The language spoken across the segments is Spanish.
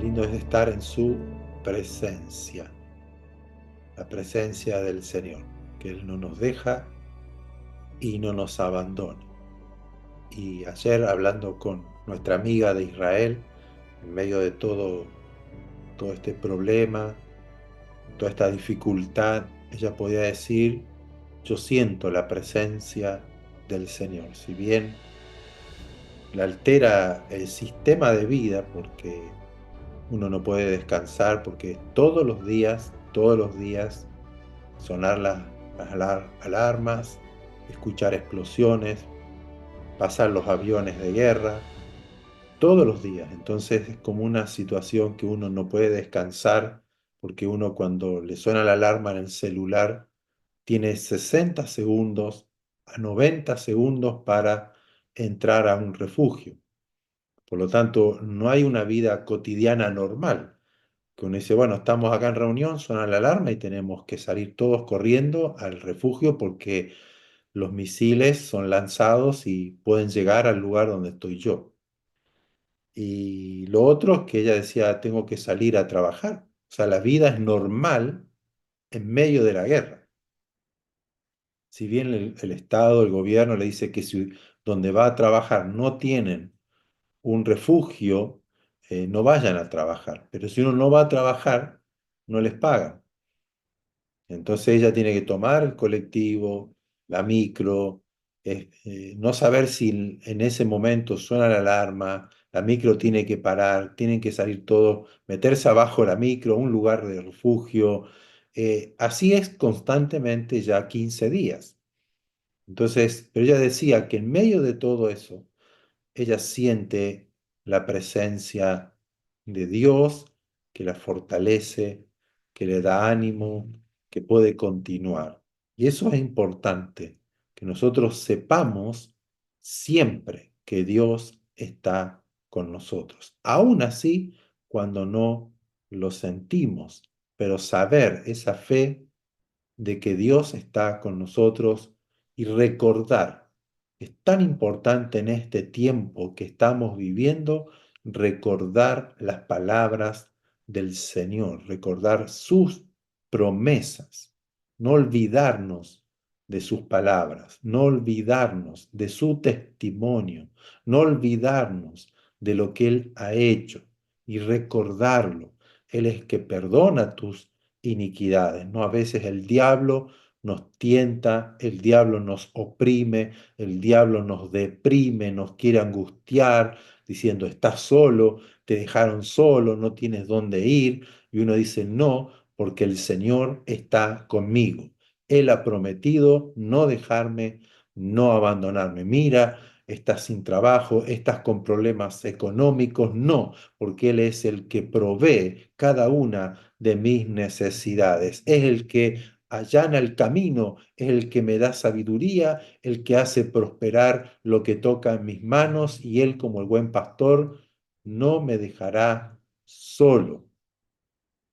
lindo es estar en su presencia, la presencia del Señor, que Él no nos deja y no nos abandona. Y ayer hablando con nuestra amiga de Israel, en medio de todo este problema, toda esta dificultad, ella podía decir, yo siento la presencia del Señor. Si bien le altera el sistema de vida, porque uno no puede descansar, porque todos los días, sonar las alarmas, escuchar explosiones, pasar los aviones de guerra, todos los días. Entonces es como una situación que uno no puede descansar porque uno cuando le suena la alarma en el celular tiene 60 segundos a 90 segundos para entrar a un refugio. Por lo tanto, no hay una vida cotidiana normal. Que uno dice, bueno, estamos acá en reunión, suena la alarma y tenemos que salir todos corriendo al refugio porque los misiles son lanzados y pueden llegar al lugar donde estoy yo. Y lo otro es que ella decía, tengo que salir a trabajar. O sea, la vida es normal en medio de la guerra. Si bien el Estado, el gobierno le dice que si donde va a trabajar no tienen un refugio, no vayan a trabajar. Pero si uno no va a trabajar, no les pagan. Entonces ella tiene que tomar el colectivo, la micro, no saber si en ese momento suena la alarma, la micro tiene que parar, tienen que salir todos, meterse abajo de la micro, un lugar de refugio. Así es constantemente ya 15 días. Entonces, pero ella decía que en medio de todo eso, ella siente la presencia de Dios que la fortalece, que le da ánimo, que puede continuar. Y eso es importante, que nosotros sepamos siempre que Dios está con nosotros. Aún así, cuando no lo sentimos, pero saber esa fe de que Dios está con nosotros y recordar. Es tan importante en este tiempo que estamos viviendo recordar las palabras del Señor, recordar sus promesas, no olvidarnos de sus palabras, no olvidarnos de su testimonio, no olvidarnos de lo que Él ha hecho y recordarlo. Él es que perdona tus iniquidades, ¿no? A veces el diablo nos tienta, el diablo nos oprime, el diablo nos deprime, nos quiere angustiar, diciendo, estás solo, te dejaron solo, no tienes dónde ir. Y uno dice, no, porque el Señor está conmigo. Él ha prometido no dejarme, no abandonarme. Mira, estás sin trabajo, estás con problemas económicos, no, porque Él es el que provee cada una de mis necesidades. Es el que allana el camino, es el que me da sabiduría, el que hace prosperar lo que toca en mis manos y Él como el buen pastor no me dejará solo.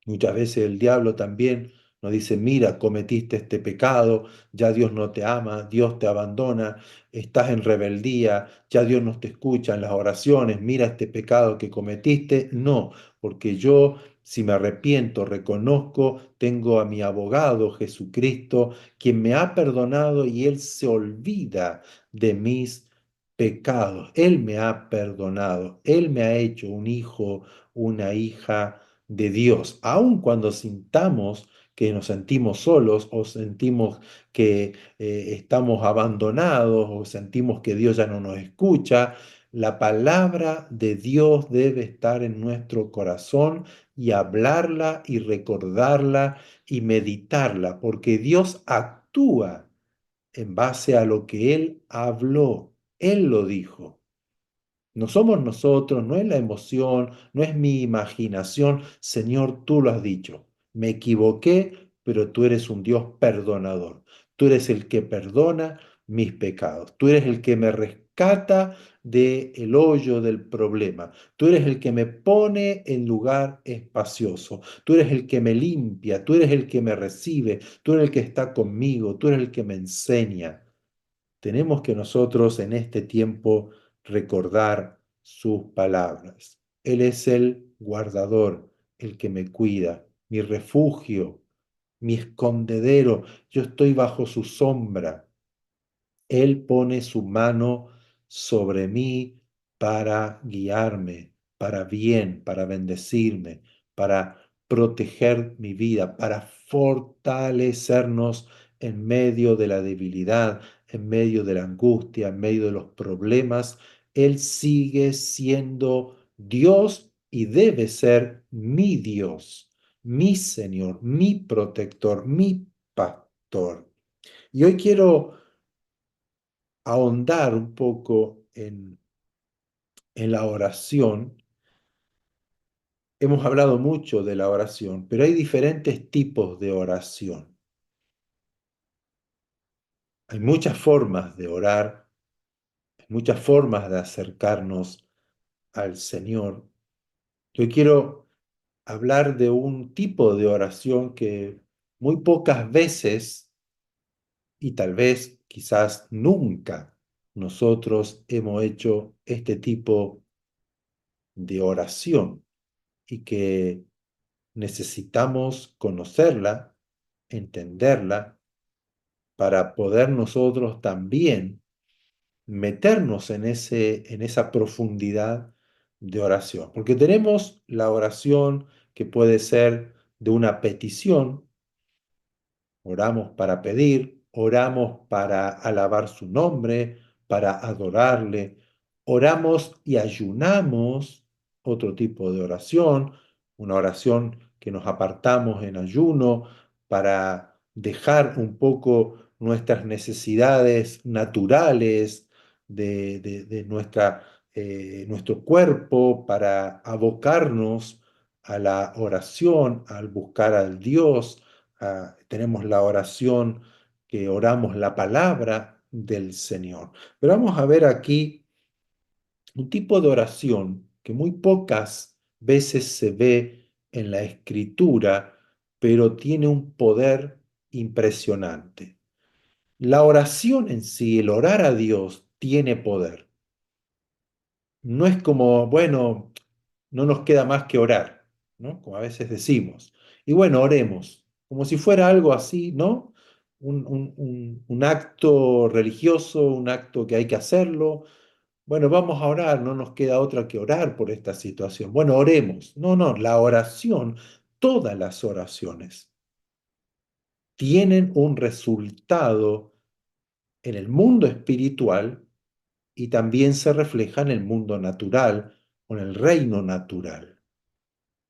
Muchas veces el diablo también nos dice, mira, cometiste este pecado, ya Dios no te ama, Dios te abandona, estás en rebeldía, ya Dios no te escucha en las oraciones, mira este pecado que cometiste. No, porque yo, si me arrepiento, reconozco, tengo a mi abogado Jesucristo, quien me ha perdonado y Él se olvida de mis pecados. Él me ha perdonado, Él me ha hecho un hijo, una hija de Dios, aun cuando sintamos que nos sentimos solos o sentimos que estamos abandonados o sentimos que Dios ya no nos escucha, la palabra de Dios debe estar en nuestro corazón y hablarla y recordarla y meditarla, porque Dios actúa en base a lo que Él habló, Él lo dijo. No somos nosotros, no es la emoción, no es mi imaginación. Señor, tú lo has dicho. Me equivoqué, pero tú eres un Dios perdonador. Tú eres el que perdona mis pecados. Tú eres el que me rescata del hoyo del problema. Tú eres el que me pone en lugar espacioso. Tú eres el que me limpia. Tú eres el que me recibe. Tú eres el que está conmigo. Tú eres el que me enseña. Tenemos que nosotros en este tiempo recordar sus palabras. Él es el guardador, el que me cuida, mi refugio, mi escondedero. Yo estoy bajo su sombra. Él pone su mano sobre mí para guiarme, para bien, para bendecirme, para proteger mi vida, para fortalecernos en medio de la debilidad, en medio de la angustia, en medio de los problemas. Él sigue siendo Dios y debe ser mi Dios, mi Señor, mi protector, mi pastor. Y hoy quiero ahondar un poco en la oración. Hemos hablado mucho de la oración, pero hay diferentes tipos de oración. Hay muchas formas de orar, hay muchas formas de acercarnos al Señor. Yo quiero hablar de un tipo de oración que muy pocas veces, y tal vez quizás nunca, nosotros hemos hecho este tipo de oración y que necesitamos conocerla, entenderla, para poder nosotros también meternos en esa profundidad de oración. Porque tenemos la oración que puede ser de una petición. Oramos para pedir, oramos para alabar su nombre, para adorarle, oramos y ayunamos, otro tipo de oración, una oración que nos apartamos en ayuno para dejar un poco nuestras necesidades naturales de nuestro cuerpo, para abocarnos a la oración, al buscar al Dios. Tenemos la oración que oramos la palabra del Señor. Pero vamos a ver aquí un tipo de oración que muy pocas veces se ve en la escritura, pero tiene un poder impresionante. La oración en sí, el orar a Dios, tiene poder. No es como, bueno, no nos queda más que orar, ¿no? Como a veces decimos. Y bueno, oremos, como si fuera algo así, ¿no? Un acto religioso, un acto que hay que hacerlo. Bueno, vamos a orar, no nos queda otra que orar por esta situación. Bueno, oremos. No, no, la oración, todas las oraciones tienen un resultado en el mundo espiritual y también se refleja en el mundo natural o en el reino natural.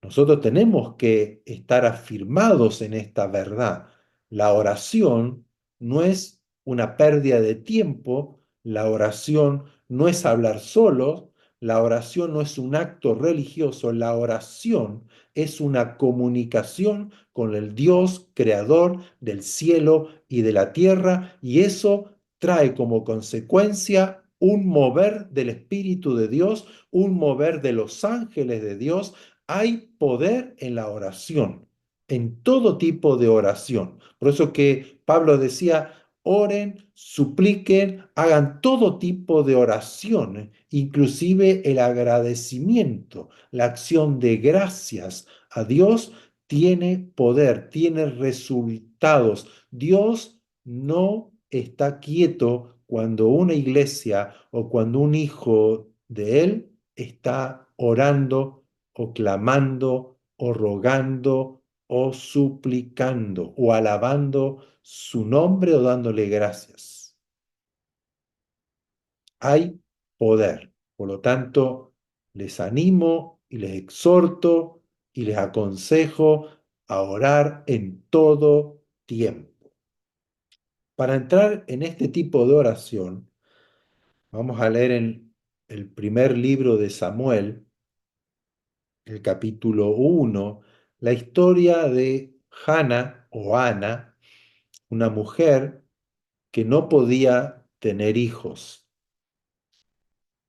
Nosotros tenemos que estar afirmados en esta verdad. La oración no es una pérdida de tiempo, la oración no es hablar solo, la oración no es un acto religioso, la oración es una comunicación con el Dios creador del cielo y de la tierra, y eso trae como consecuencia un mover del Espíritu de Dios, un mover de los ángeles de Dios. Hay poder en la oración, en todo tipo de oración. Por eso que Pablo decía, oren, supliquen, hagan todo tipo de oración, inclusive el agradecimiento, la acción de gracias a Dios tiene poder, tiene resultados. Dios no está quieto cuando una iglesia o cuando un hijo de él está orando o clamando o rogando o suplicando o alabando su nombre o dándole gracias. Hay poder. Por lo tanto, les animo y les exhorto y les aconsejo a orar en todo tiempo. Para entrar en este tipo de oración, vamos a leer en el primer libro de Samuel, el capítulo 1, la historia de Hannah o Ana, una mujer que no podía tener hijos.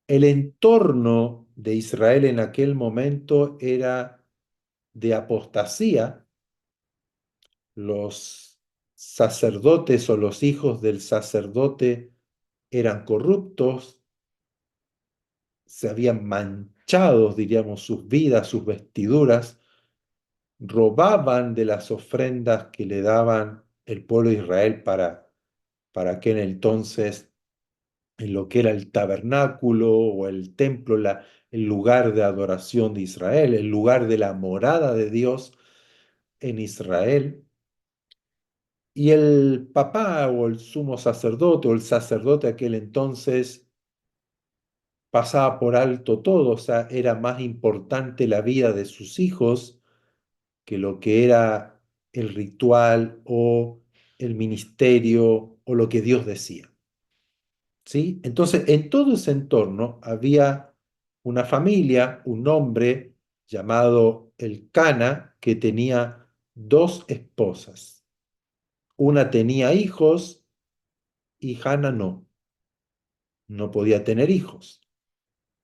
El entorno de Israel en aquel momento era de apostasía. Los sacerdotes o los hijos del sacerdote eran corruptos, se habían manchado manchados, diríamos, sus vidas, sus vestiduras, robaban de las ofrendas que le daban el pueblo de Israel para aquel entonces en lo que era el tabernáculo o el templo, el lugar de adoración de Israel, el lugar de la morada de Dios en Israel. Y el papá o el sumo sacerdote o el sacerdote de aquel entonces pasaba por alto todo, o sea, era más importante la vida de sus hijos que lo que era el ritual o el ministerio o lo que Dios decía. ¿Sí? Entonces, en todo ese entorno había una familia, un hombre llamado el Cana, que tenía dos esposas. Una tenía hijos y Hannah no podía tener hijos.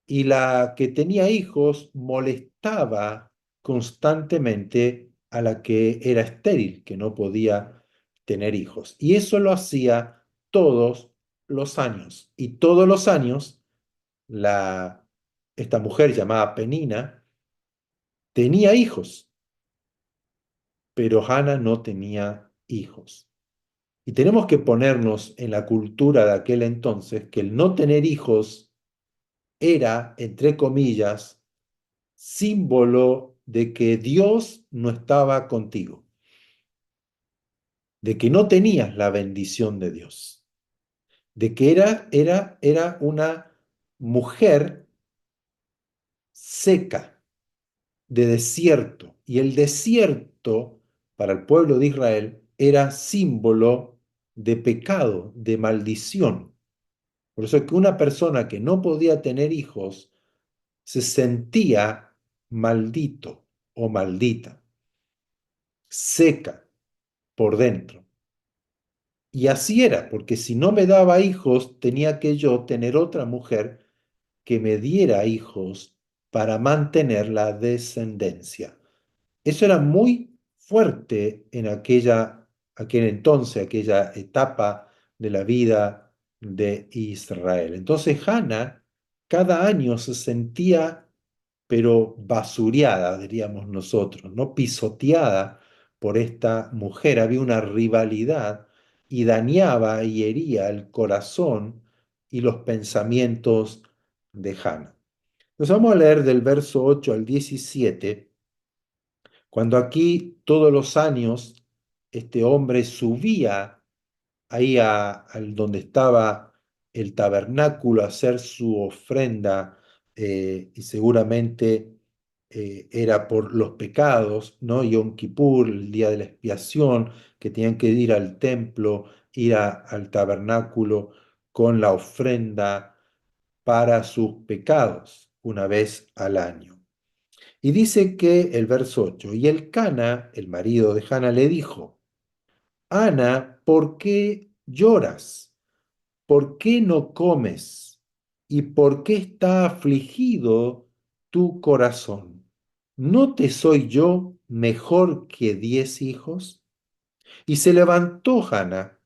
Y la que tenía hijos molestaba constantemente a la que era estéril, que no podía tener hijos. Y eso lo hacía todos los años. Y todos los años la, esta mujer llamada Penina tenía hijos, pero Hannah no tenía hijos. Y tenemos que ponernos en la cultura de aquel entonces que el no tener hijos era, entre comillas, símbolo de que Dios no estaba contigo, de que no tenías la bendición de Dios, de que era una mujer seca, de desierto. Y el desierto para el pueblo de Israel era símbolo de pecado, de maldición. Por eso es que una persona que no podía tener hijos se sentía maldito o maldita, seca por dentro. Y así era, porque si no me daba hijos, tenía que yo tener otra mujer que me diera hijos para mantener la descendencia. Eso era muy fuerte en aquel entonces, aquella etapa de la vida de Israel. Entonces Hannah cada año se sentía, pero basureada, diríamos nosotros, ¿no? Pisoteada por esta mujer. Había una rivalidad y dañaba y hería el corazón y los pensamientos de Hannah. Entonces vamos a leer del verso 8 al 17 cuando aquí todos los años este hombre subía ahí al donde estaba el tabernáculo a hacer su ofrenda, y seguramente era por los pecados, ¿no? Yom Kippur, el día de la expiación, que tenían que ir al templo, ir al tabernáculo con la ofrenda para sus pecados una vez al año. Y dice que el verso 8, y el Cana, el marido de Hannah, le dijo: Ana, ¿por qué lloras? ¿Por qué no comes? ¿Y por qué está afligido tu corazón? ¿No te soy yo mejor que 10 hijos? Y se levantó Hannah,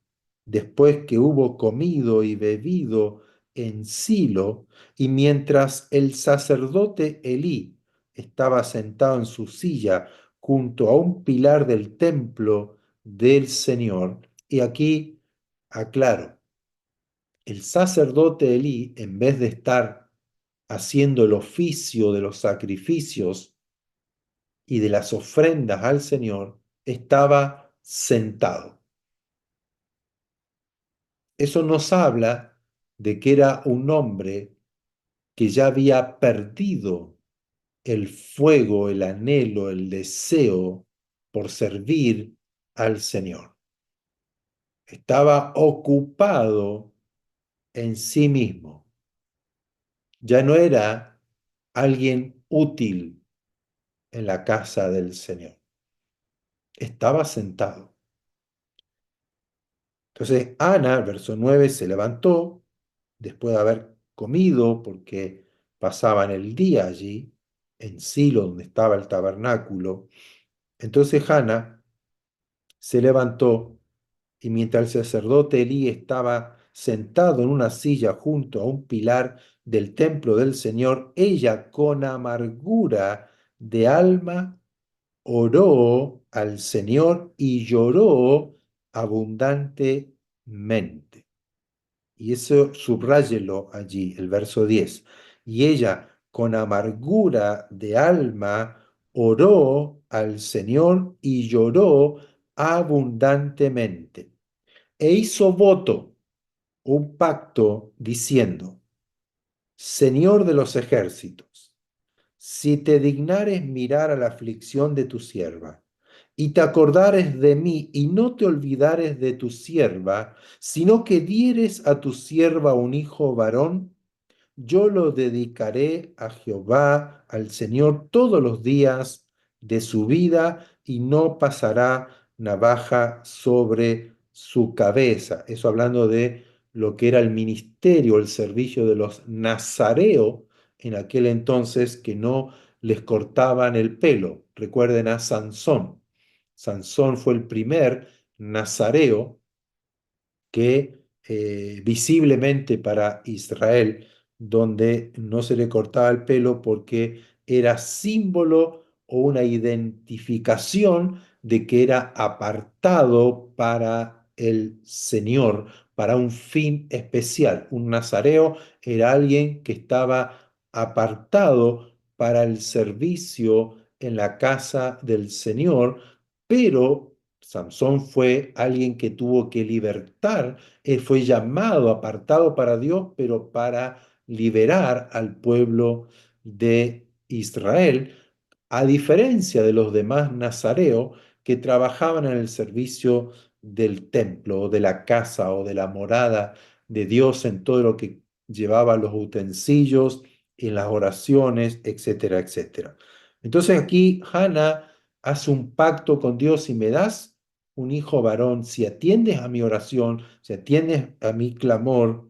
después que hubo comido y bebido en Silo, y mientras el sacerdote Elí estaba sentado en su silla junto a un pilar del templo del Señor. Y aquí aclaro, el sacerdote Elí, en vez de estar haciendo el oficio de los sacrificios y de las ofrendas al Señor, estaba sentado. Eso nos habla de que era un hombre que ya había perdido el fuego, el anhelo, el deseo por servir al Señor. Estaba ocupado en sí mismo. Ya no era alguien útil en la casa del Señor. Estaba sentado. Entonces Ana, verso 9, se levantó después de haber comido, porque pasaban el día allí, en Silo, donde estaba el tabernáculo. Entonces Hannah se levantó y mientras el sacerdote Elí estaba sentado en una silla junto a un pilar del templo del Señor, ella con amargura de alma oró al Señor y lloró abundantemente. Y eso subráyelo allí, el verso 10. Y ella con amargura de alma oró al Señor y lloró abundantemente. E hizo voto, un pacto, diciendo, Señor de los ejércitos, si te dignares mirar a la aflicción de tu sierva, y te acordares de mí, y no te olvidares de tu sierva, sino que dieres a tu sierva un hijo varón, yo lo dedicaré a Jehová, al Señor, todos los días de su vida y no pasará navaja sobre su cabeza. Eso hablando de lo que era el ministerio, el servicio de los nazareos en aquel entonces que no les cortaban el pelo. Recuerden a Sansón. Sansón fue el primer nazareo que visiblemente para Israel, donde no se le cortaba el pelo porque era símbolo o una identificación de que era apartado para el Señor, para un fin especial. Un nazareo era alguien que estaba apartado para el servicio en la casa del Señor, pero Samson fue alguien que tuvo que libertar, él fue llamado, apartado para Dios, pero para liberar al pueblo de Israel, a diferencia de los demás nazareos que trabajaban en el servicio del templo o de la casa o de la morada de Dios en todo lo que llevaba los utensilios, en las oraciones, etcétera, etcétera. Entonces aquí Hannah hace un pacto con Dios: si me das un hijo varón, si atiendes a mi oración, si atiendes a mi clamor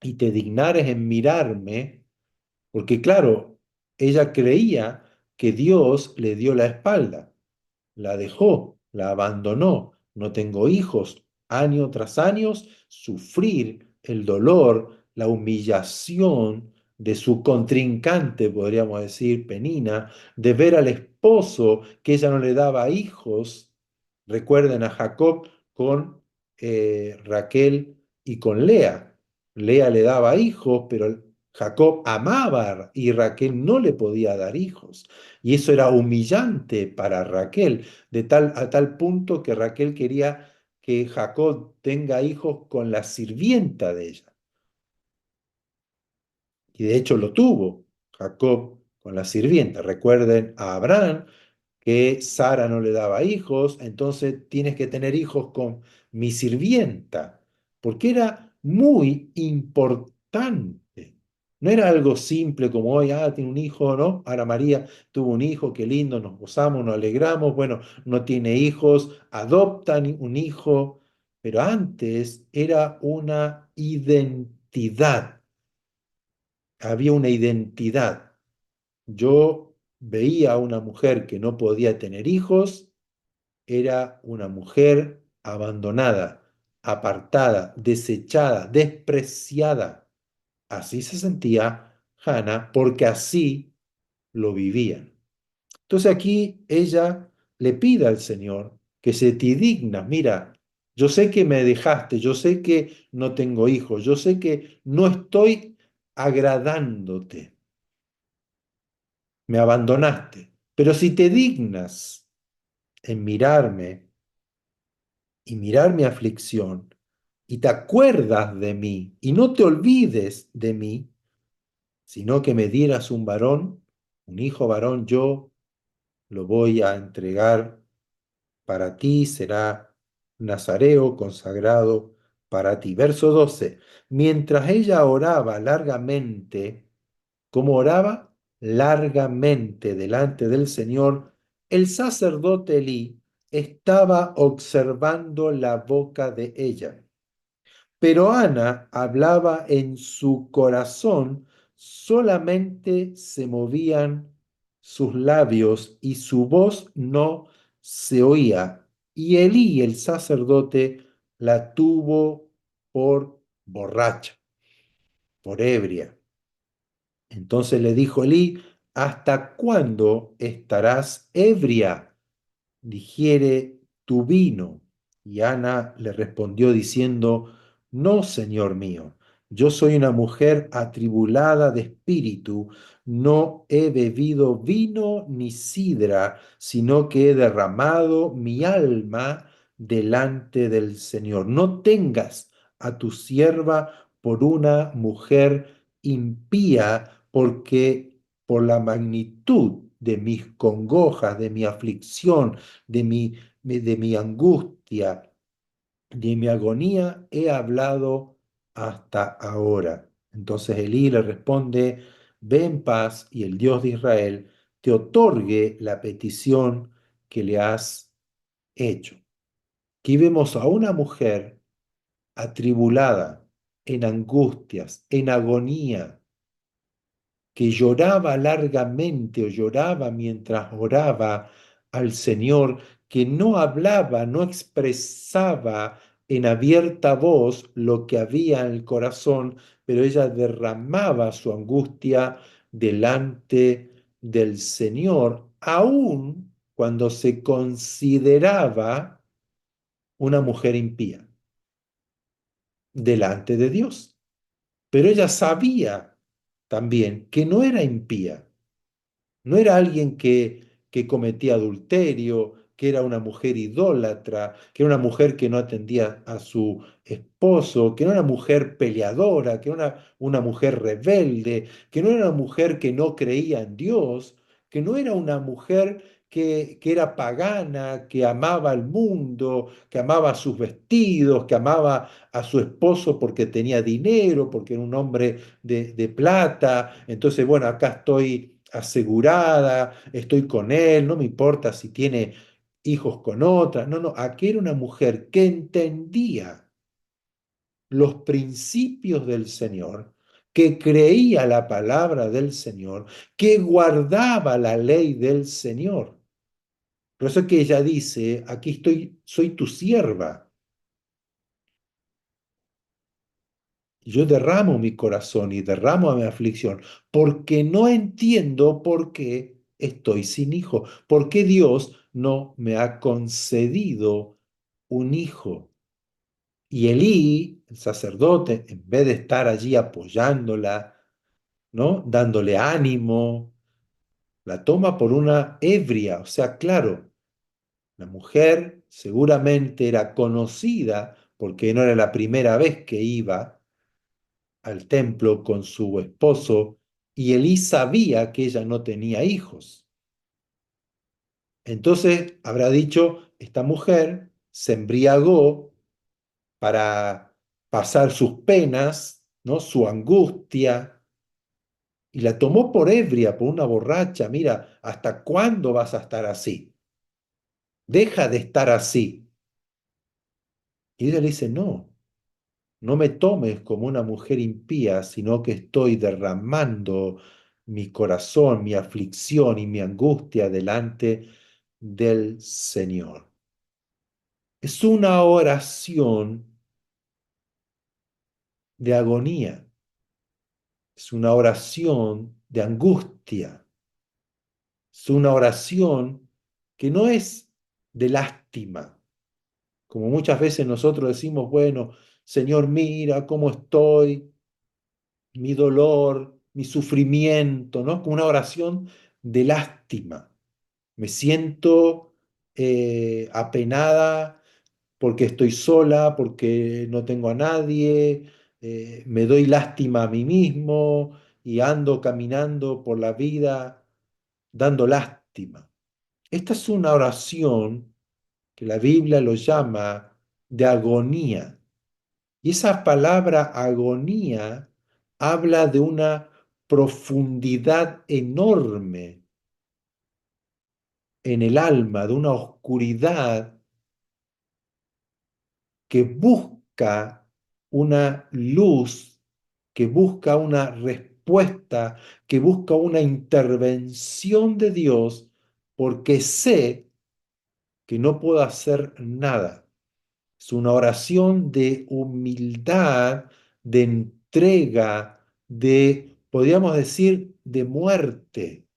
y te dignares en mirarme, porque claro, ella creía que Dios le dio la espalda, la dejó, la abandonó, no tengo hijos, año tras año, sufrir el dolor, la humillación de su contrincante, podríamos decir, Penina, de ver al esposo que ella no le daba hijos. Recuerden a Jacob con Raquel y con Lea. Lea le daba hijos, pero Jacob amaba y Raquel no le podía dar hijos. Y eso era humillante para Raquel, a tal punto que Raquel quería que Jacob tenga hijos con la sirvienta de ella. Y de hecho lo tuvo Jacob con la sirvienta. Recuerden a Abraham, que Sara no le daba hijos, entonces tienes que tener hijos con mi sirvienta, porque era muy importante. No era algo simple como hoy, tiene un hijo, ¿no? Ahora María tuvo un hijo, qué lindo, nos gozamos, nos alegramos, bueno, no tiene hijos, adoptan un hijo, pero antes era una identidad, había una identidad. Yo veía a una mujer que no podía tener hijos, era una mujer abandonada, apartada, desechada, despreciada. Así se sentía Hannah porque así lo vivían. Entonces aquí ella le pide al Señor que se te digna. Mira, yo sé que me dejaste, yo sé que no tengo hijos, yo sé que no estoy agradándote, me abandonaste, pero si te dignas en mirarme y mirar mi aflicción, y te acuerdas de mí, y no te olvides de mí, sino que me dieras un varón, un hijo varón, yo lo voy a entregar para ti, será nazareo consagrado para ti. Verso 12. Mientras ella oraba largamente, ¿cómo oraba? Largamente delante del Señor, el sacerdote Elí estaba observando la boca de ella. Pero Ana hablaba en su corazón, solamente se movían sus labios y su voz no se oía. Y Elí, el sacerdote, la tuvo por borracha, por ebria. Entonces le dijo Elí, ¿hasta cuándo estarás ebria? Digiere tu vino. Y Ana le respondió diciendo, no, señor mío, yo soy una mujer atribulada de espíritu, no he bebido vino ni sidra, sino que he derramado mi alma delante del Señor. No tengas a tu sierva por una mujer impía, porque por la magnitud de mis congojas, de mi aflicción, de mi angustia, de mi agonía, he hablado hasta ahora. Entonces Elí le responde, ve en paz y el Dios de Israel te otorgue la petición que le has hecho. Aquí vemos a una mujer atribulada, en angustias, en agonía, que lloraba largamente o lloraba mientras oraba al Señor, que no hablaba, no expresaba en abierta voz lo que había en el corazón, pero ella derramaba su angustia delante del Señor, aun cuando se consideraba una mujer impía delante de Dios. Pero ella sabía también que no era impía. No era alguien que cometía adulterio, que era una mujer idólatra, que era una mujer que no atendía a su esposo, que no era una mujer peleadora, que era una mujer rebelde, que no era una mujer que no creía en Dios, que no era una mujer que era pagana, que amaba al mundo, que amaba sus vestidos, que amaba a su esposo porque tenía dinero, porque era un hombre de plata. Entonces, bueno, acá estoy asegurada, estoy con él, no me importa si tiene hijos con otra. No, no, aquí era una mujer que entendía los principios del Señor, que creía la palabra del Señor, que guardaba la ley del Señor. Por eso es que ella dice, aquí estoy, soy tu sierva. Yo derramo mi corazón y derramo mi aflicción porque no entiendo por qué estoy sin hijo, por qué Dios no me ha concedido un hijo. Y Elí, el sacerdote, en vez de estar allí apoyándola, ¿no? Dándole ánimo, la toma por una ebria. O sea, claro, la mujer seguramente era conocida porque no era la primera vez que iba al templo con su esposo y Elí sabía que ella no tenía hijos. Entonces habrá dicho, esta mujer se embriagó para pasar sus penas, ¿no? Su angustia, y la tomó por ebria, por una borracha. Mira, ¿hasta cuándo vas a estar así? Deja de estar así. Y ella le dice, no, no me tomes como una mujer impía, sino que estoy derramando mi corazón, mi aflicción y mi angustia delante del Señor. Es una oración de agonía, es una oración de angustia, es una oración que no es de lástima, como muchas veces nosotros decimos, bueno, Señor, mira cómo estoy, mi dolor, mi sufrimiento, ¿no? Como una oración de lástima. Me siento apenada porque estoy sola, porque no tengo a nadie, me doy lástima a mí mismo y ando caminando por la vida dando lástima. Esta es una oración que la Biblia lo llama de agonía. Y esa palabra agonía habla de una profundidad enorme en el alma, de una oscuridad que busca una luz, que busca una respuesta, que busca una intervención de Dios, porque sé que no puedo hacer nada. Es una oración de humildad de entrega, podríamos decir, de muerte.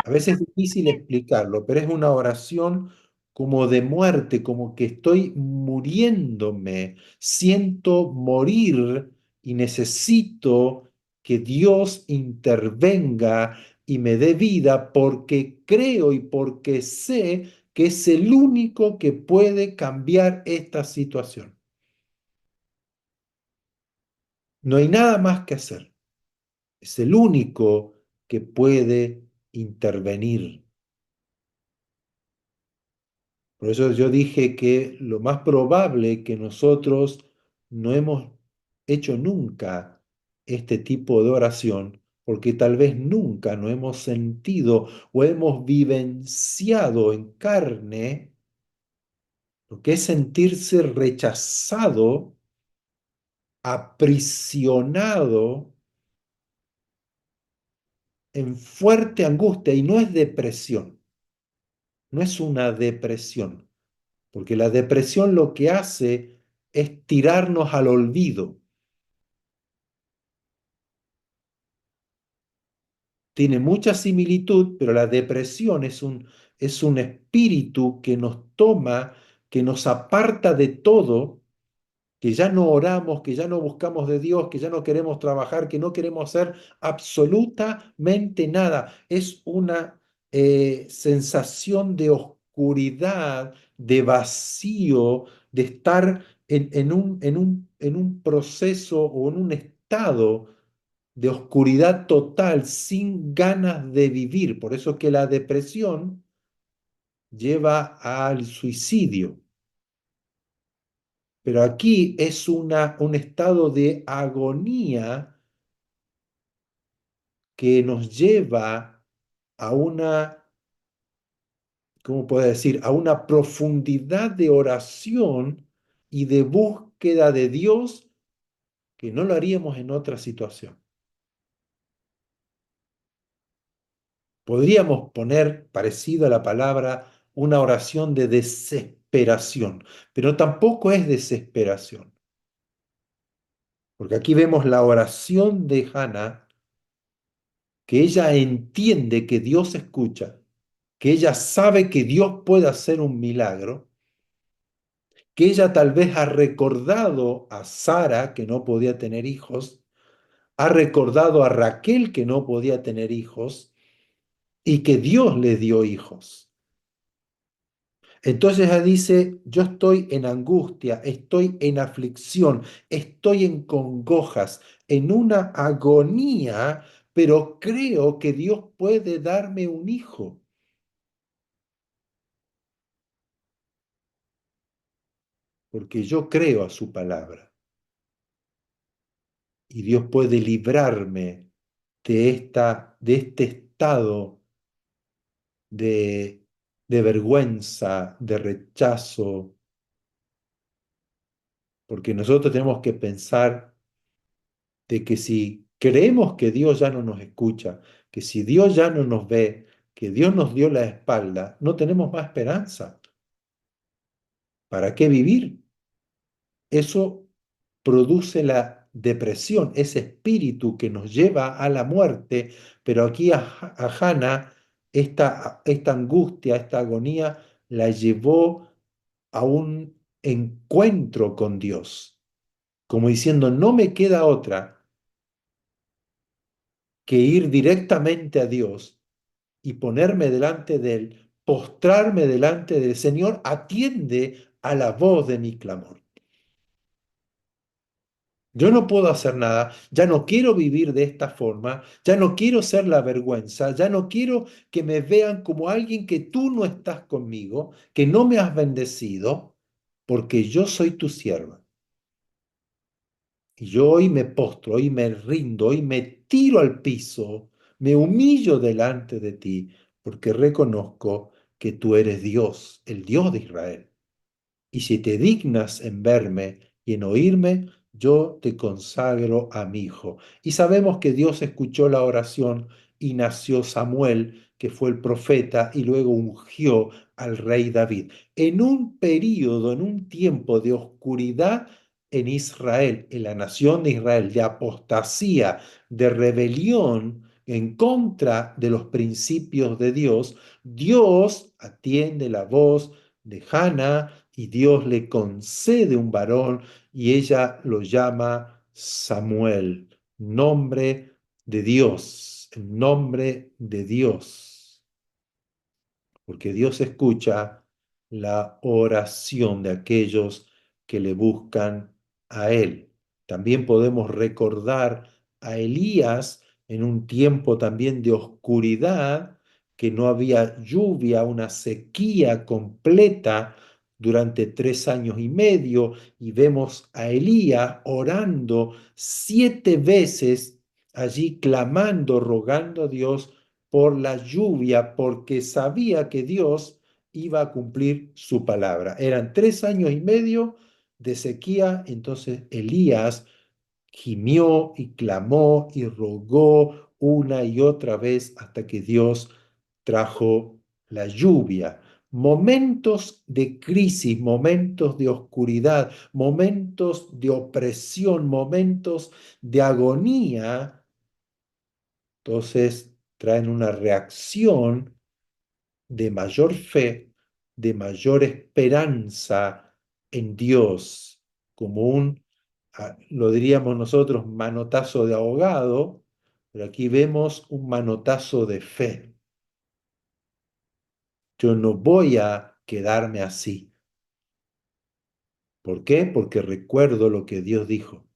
A veces es difícil explicarlo, pero es una oración como de muerte, como que estoy muriéndome, siento morir y necesito que Dios intervenga y me dé vida porque creo y porque sé que es el único que puede cambiar esta situación. No hay nada más que hacer. Es el único que puede intervenir. Por eso yo dije que lo más probable que nosotros no hemos hecho nunca este tipo de oración, porque tal vez nunca no hemos sentido o hemos vivenciado en carne lo que es sentirse rechazado, aprisionado en fuerte angustia, y no es depresión, no es una depresión, porque la depresión lo que hace es tirarnos al olvido. Tiene mucha similitud, pero la depresión es un espíritu que nos toma, que nos aparta de todo, que ya no oramos, que ya no buscamos de Dios, que ya no queremos trabajar, que no queremos hacer absolutamente nada. Es una sensación de oscuridad, de vacío, de estar en un proceso o en un estado de oscuridad total, sin ganas de vivir. Por eso que la depresión lleva al suicidio. Pero aquí es un estado de agonía que nos lleva a una, ¿cómo puedo decir? A una profundidad de oración y de búsqueda de Dios que no lo haríamos en otra situación. Podríamos poner, parecido a la palabra, una oración de desesperación, pero tampoco es desesperación, porque aquí vemos la oración de Hannah, que ella entiende que Dios escucha, que ella sabe que Dios puede hacer un milagro, que ella tal vez ha recordado a Sara que no podía tener hijos, ha recordado a Raquel que no podía tener hijos y que Dios le dio hijos. Entonces ella dice, yo estoy en angustia, estoy en aflicción, estoy en congojas, en una agonía, pero creo que Dios puede darme un hijo, porque yo creo a su palabra y Dios puede librarme de este estado de, de vergüenza, de rechazo, porque nosotros tenemos que pensar de que si creemos que Dios ya no nos escucha, que si Dios ya no nos ve, que Dios nos dio la espalda, no tenemos más esperanza. ¿Para qué vivir? Eso produce la depresión, ese espíritu que nos lleva a la muerte, pero aquí a Hannah esta angustia, esta agonía, la llevó a un encuentro con Dios, como diciendo, no me queda otra que ir directamente a Dios y ponerme delante de Él, postrarme delante del Señor, atiende a la voz de mi clamor. Yo no puedo hacer nada, ya no quiero vivir de esta forma, ya no quiero ser la vergüenza, ya no quiero que me vean como alguien que tú no estás conmigo, que no me has bendecido, porque yo soy tu sierva. Y yo hoy me postro, hoy me rindo, hoy me tiro al piso, me humillo delante de ti, porque reconozco que tú eres Dios, el Dios de Israel. Y si te dignas en verme y en oírme, yo te consagro a mi hijo. Y sabemos que Dios escuchó la oración y nació Samuel, que fue el profeta, y luego ungió al rey David. En un periodo, en un tiempo de oscuridad, en Israel, en la nación de Israel, de apostasía, de rebelión en contra de los principios de Dios, Dios atiende la voz de Hannah y Dios le concede un varón y ella lo llama Samuel, nombre de Dios, el nombre de Dios, porque Dios escucha la oración de aquellos que le buscan a Él. También podemos recordar a Elías en un tiempo también de oscuridad, que no había lluvia, una sequía completa durante 3 años y medio, y vemos a Elías orando 7 veces allí, clamando, rogando a Dios por la lluvia, porque sabía que Dios iba a cumplir su palabra. Eran 3 años y medio de sequía, entonces Elías gimió y clamó y rogó una y otra vez hasta que Dios trajo la lluvia. Momentos de crisis, momentos de oscuridad, momentos de opresión, momentos de agonía, entonces traen una reacción de mayor fe, de mayor esperanza en Dios, como un, lo diríamos nosotros, manotazo de ahogado, pero aquí vemos un manotazo de fe. Yo no voy a quedarme así. ¿Por qué? Porque recuerdo lo que Dios dijo.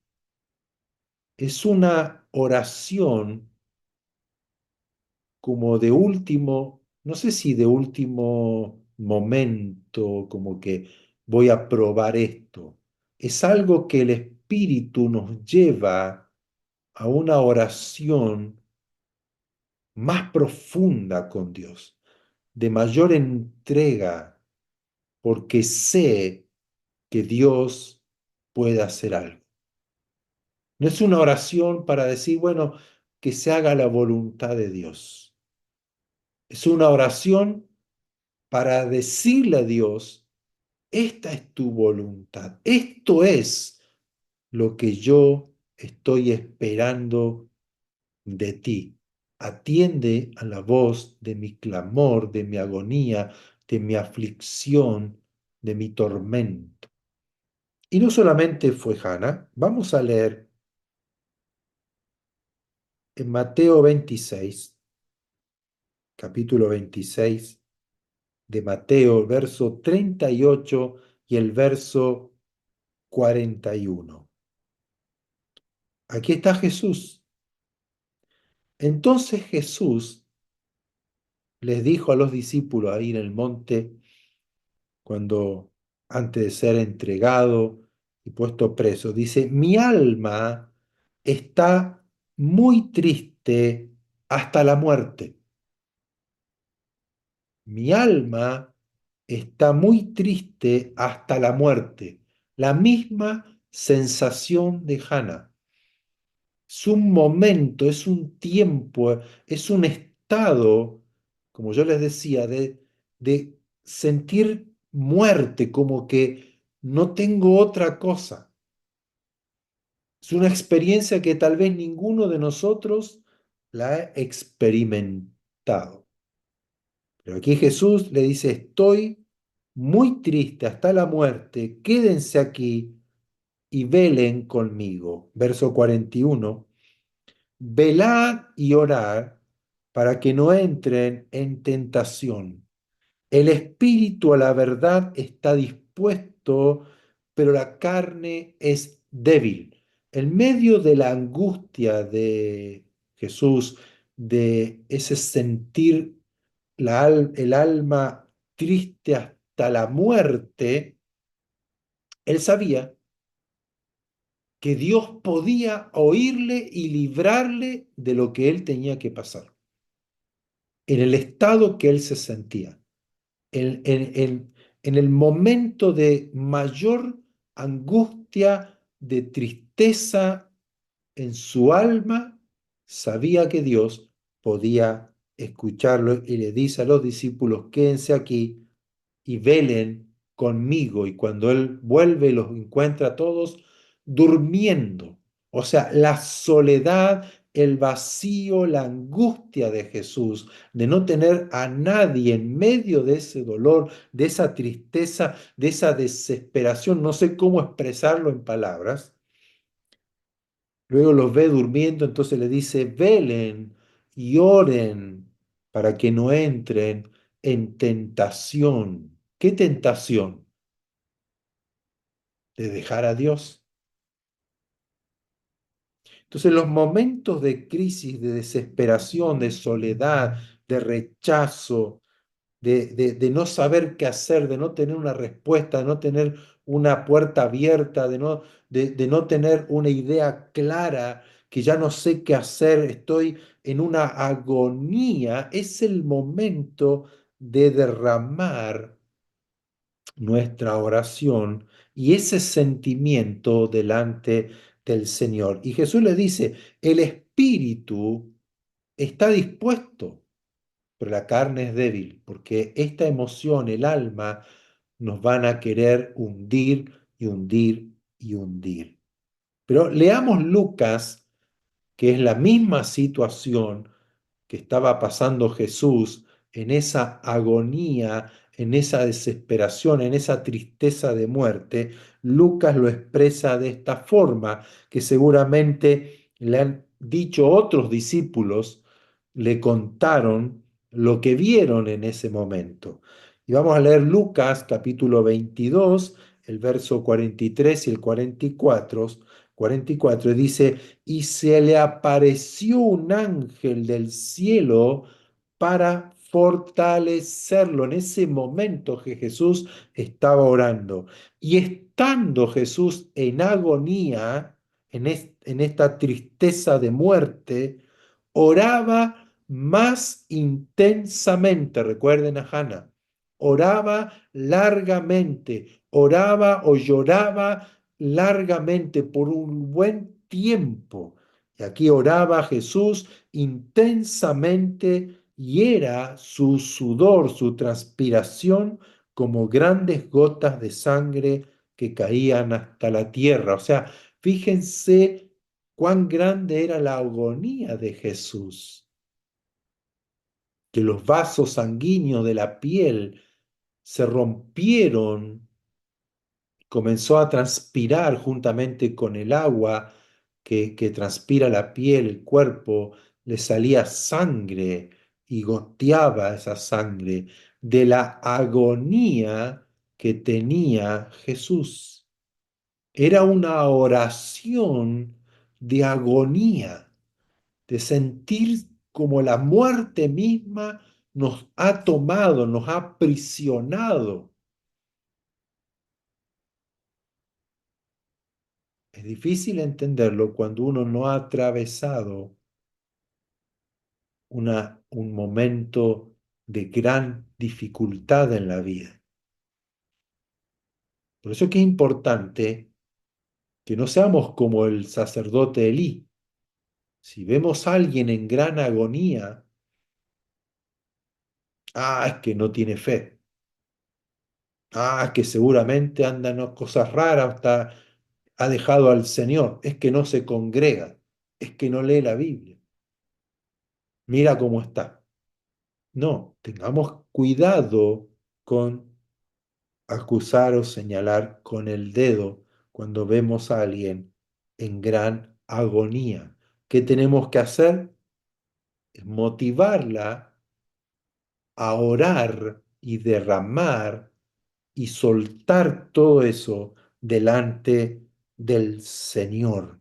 Es una oración como de último, no sé si de último momento, como que voy a probar esto. Es algo que el Espíritu nos lleva a una oración más profunda con Dios, de mayor entrega, porque sé que Dios puede hacer algo. No es una oración para decir, bueno, que se haga la voluntad de Dios. Es una oración para decirle a Dios, esta es tu voluntad, esto es lo que yo estoy esperando de ti. Atiende a la voz de mi clamor, de mi agonía, de mi aflicción, de mi tormento. Y no solamente fue Hannah, vamos a leer en Mateo 26, capítulo 26 de Mateo, el verso 38 y el verso 41. Aquí está Jesús. Entonces Jesús les dijo a los discípulos ahí en el monte, cuando antes de ser entregado y puesto preso, dice, mi alma está muy triste hasta la muerte. Mi alma está muy triste hasta la muerte. La misma sensación de Hannah. Es un momento, es un tiempo, es un estado, como yo les decía, de sentir muerte, como que no tengo otra cosa. Es una experiencia que tal vez ninguno de nosotros la ha experimentado. Pero aquí Jesús le dice, estoy muy triste hasta la muerte, quédense aquí y velen conmigo. Verso 41. Velad y orad para que no entren en tentación. El espíritu a la verdad está dispuesto, pero la carne es débil. En medio de la angustia de Jesús, de ese sentir el alma triste hasta la muerte, él sabía que Dios podía oírle y librarle de lo que él tenía que pasar, en el estado que él se sentía, en el momento de mayor angustia, de tristeza en su alma, sabía que Dios podía escucharlo y le dice a los discípulos, quédense aquí y velen conmigo. Y cuando él vuelve y los encuentra a todos, durmiendo. O sea, la soledad, el vacío, la angustia de Jesús, de no tener a nadie en medio de ese dolor, de esa tristeza, de esa desesperación, no sé cómo expresarlo en palabras. Luego los ve durmiendo, entonces le dice, velen y oren para que no entren en tentación. ¿Qué tentación? De dejar a Dios. Entonces los momentos de crisis, de desesperación, de soledad, de rechazo, de no saber qué hacer, de no tener una respuesta, de no tener una puerta abierta, de no tener una idea clara, que ya no sé qué hacer, estoy en una agonía, es el momento de derramar nuestra oración y ese sentimiento delante del Señor. Y Jesús le dice, el espíritu está dispuesto, pero la carne es débil, porque esta emoción, el alma, nos van a querer hundir y hundir y hundir. Pero leamos Lucas, que es la misma situación que estaba pasando Jesús en esa agonía, en esa desesperación, en esa tristeza de muerte. Lucas lo expresa de esta forma, que seguramente le han dicho otros discípulos, le contaron lo que vieron en ese momento. Y vamos a leer Lucas capítulo 22, el verso 43 y el 44, dice, y se le apareció un ángel del cielo para fortalecerlo en ese momento que Jesús estaba orando. Y estando Jesús en agonía, en esta tristeza de muerte, oraba más intensamente. Recuerden a Hannah, oraba largamente, oraba o lloraba largamente por un buen tiempo. Y aquí oraba Jesús intensamente y era su sudor, su transpiración, como grandes gotas de sangre que caían hasta la tierra. O sea, fíjense cuán grande era la agonía de Jesús, que los vasos sanguíneos de la piel se rompieron, comenzó a transpirar juntamente con el agua que transpira la piel, el cuerpo, le salía sangre y goteaba esa sangre de la agonía que tenía Jesús. Era una oración de agonía, de sentir como la muerte misma nos ha tomado, nos ha aprisionado. Es difícil entenderlo cuando uno no ha atravesado un momento de gran dificultad en la vida. Por eso es que es importante que no seamos como el sacerdote Elí. Si vemos a alguien en gran agonía, es que no tiene fe. Es que seguramente andan cosas raras, hasta ha dejado al Señor. Es que no se congrega. Es que no lee la Biblia. Mira cómo está. No, tengamos cuidado con acusar o señalar con el dedo cuando vemos a alguien en gran agonía. ¿Qué tenemos que hacer? Es motivarla a orar y derramar y soltar todo eso delante del Señor,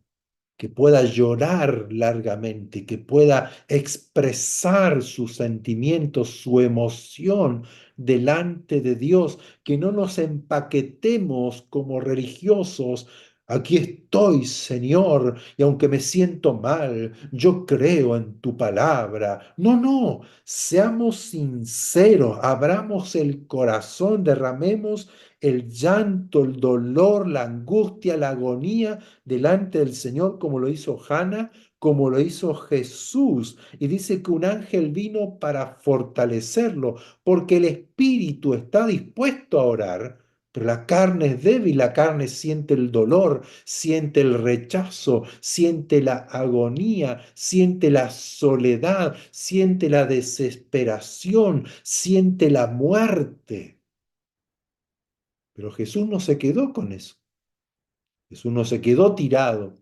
que pueda llorar largamente, que pueda expresar sus sentimientos, su emoción delante de Dios, que no nos empaquetemos como religiosos. Aquí estoy, Señor, y aunque me siento mal, yo creo en tu palabra. No, no, seamos sinceros, abramos el corazón, derramemos el llanto, el dolor, la angustia, la agonía delante del Señor, como lo hizo Hannah, como lo hizo Jesús. Y dice que un ángel vino para fortalecerlo, porque el espíritu está dispuesto a orar, Pero la carne es débil, la carne siente el dolor, siente el rechazo, siente la agonía, siente la soledad, siente la desesperación, siente la muerte. Pero Jesús no se quedó con eso. Jesús no se quedó tirado,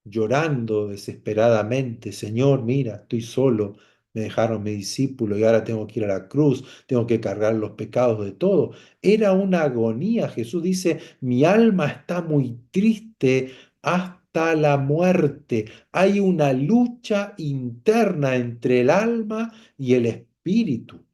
llorando desesperadamente. Señor, mira, estoy solo, me dejaron mi discípulo y ahora tengo que ir a la cruz, tengo que cargar los pecados de todo. Era una agonía. Jesús dice, mi alma está muy triste hasta la muerte. Hay una lucha interna entre el alma y el espíritu.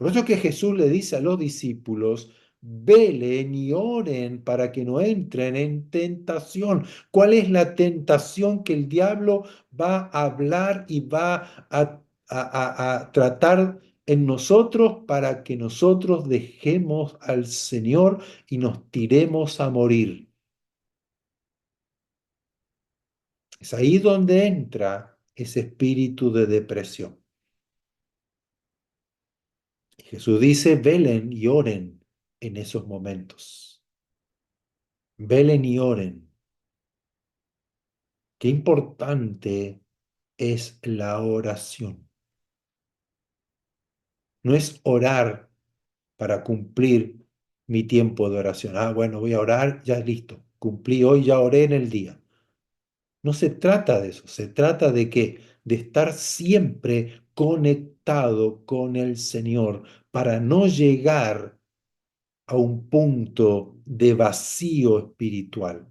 Por eso es que Jesús le dice a los discípulos, velen y oren para que no entren en tentación. ¿Cuál es la tentación que el diablo va a hablar y va a tratar en nosotros para que nosotros dejemos al Señor y nos tiremos a morir? Es ahí donde entra ese espíritu de depresión. Jesús dice, velen y oren en esos momentos. Velen y oren. Qué importante es la oración. No es orar para cumplir mi tiempo de oración. Ah, bueno, voy a orar, ya listo. Cumplí hoy, ya oré en el día. No se trata de eso, se trata de que de estar siempre conectado con el Señor para no llegar a un punto de vacío espiritual,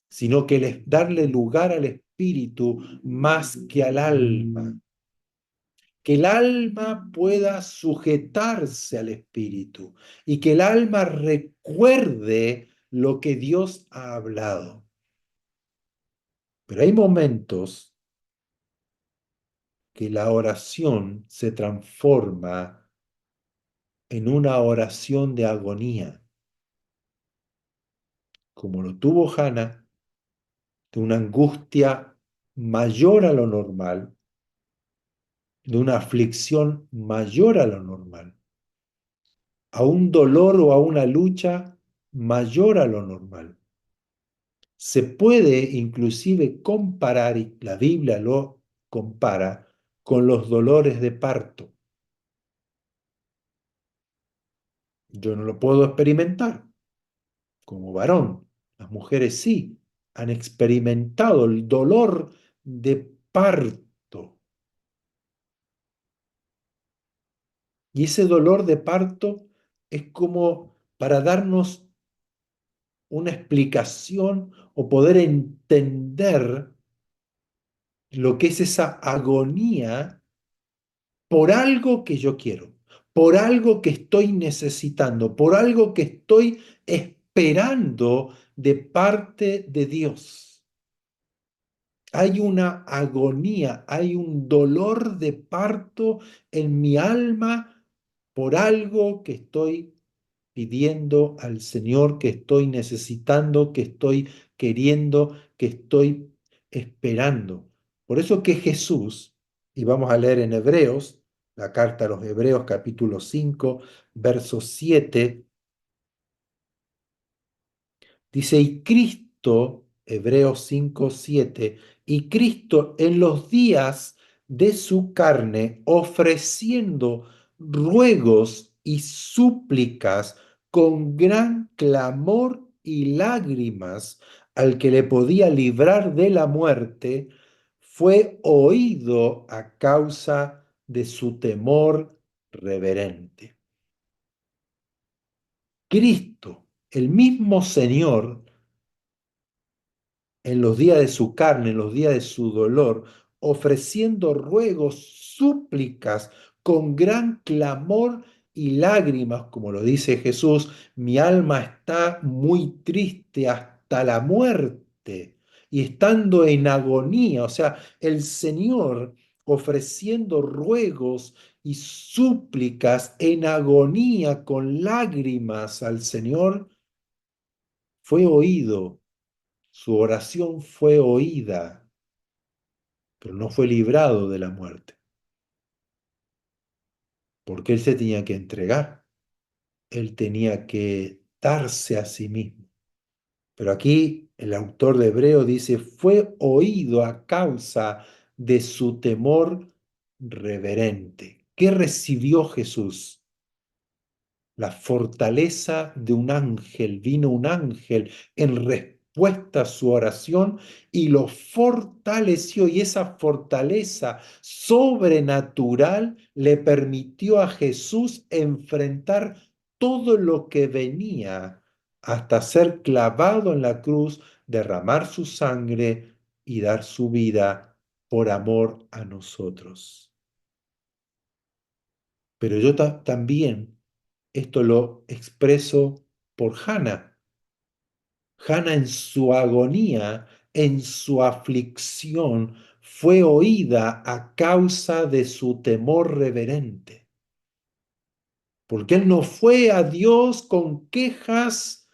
sino que darle lugar al espíritu más que al alma, que el alma pueda sujetarse al espíritu y que el alma recuerde lo que Dios ha hablado. Pero hay momentos que la oración se transforma en una oración de agonía, como lo tuvo Hannah, de una angustia mayor a lo normal, de una aflicción mayor a lo normal, a un dolor o a una lucha mayor a lo normal. Se puede inclusive comparar, y la Biblia lo compara, con los dolores de parto. Yo no lo puedo experimentar como varón. Las mujeres sí han experimentado el dolor de parto. Y ese dolor de parto es como para darnos una explicación o poder entender lo que es esa agonía por algo que yo quiero, por algo que estoy necesitando, por algo que estoy esperando de parte de Dios. Hay una agonía, hay un dolor de parto en mi alma por algo que estoy pidiendo al Señor, que estoy necesitando, que estoy queriendo, que estoy esperando. Por eso que Jesús, y vamos a leer en Hebreos, la carta a los Hebreos capítulo 5, verso 7, dice, y Cristo, Hebreos 5 7 y Cristo en los días de su carne, ofreciendo ruegos y súplicas con gran clamor y lágrimas al que le podía librar de la muerte, fue oído a causa de su temor reverente. Cristo, el mismo Señor, en los días de su carne, en los días de su dolor, ofreciendo ruegos, súplicas, con gran clamor y lágrimas, como lo dice Jesús, mi alma está muy triste hasta la muerte y estando en agonía, o sea, el Señor ofreciendo ruegos y súplicas en agonía con lágrimas al Señor, fue oído, su oración fue oída, pero no fue librado de la muerte, porque él se tenía que entregar. Él tenía que darse a sí mismo. Pero aquí el autor de Hebreo dice, fue oído a causa de su temor reverente. ¿Qué recibió Jesús? La fortaleza de un ángel. Vino un ángel en respuesta a su oración y lo fortaleció. Y esa fortaleza sobrenatural le permitió a Jesús enfrentar todo lo que venía hasta ser clavado en la cruz, derramar su sangre y dar su vida por amor a nosotros. Pero yo también esto lo expreso por Hannah. Hannah en su agonía, en su aflicción, fue oída a causa de su temor reverente. Porque él no fue a Dios con quejas,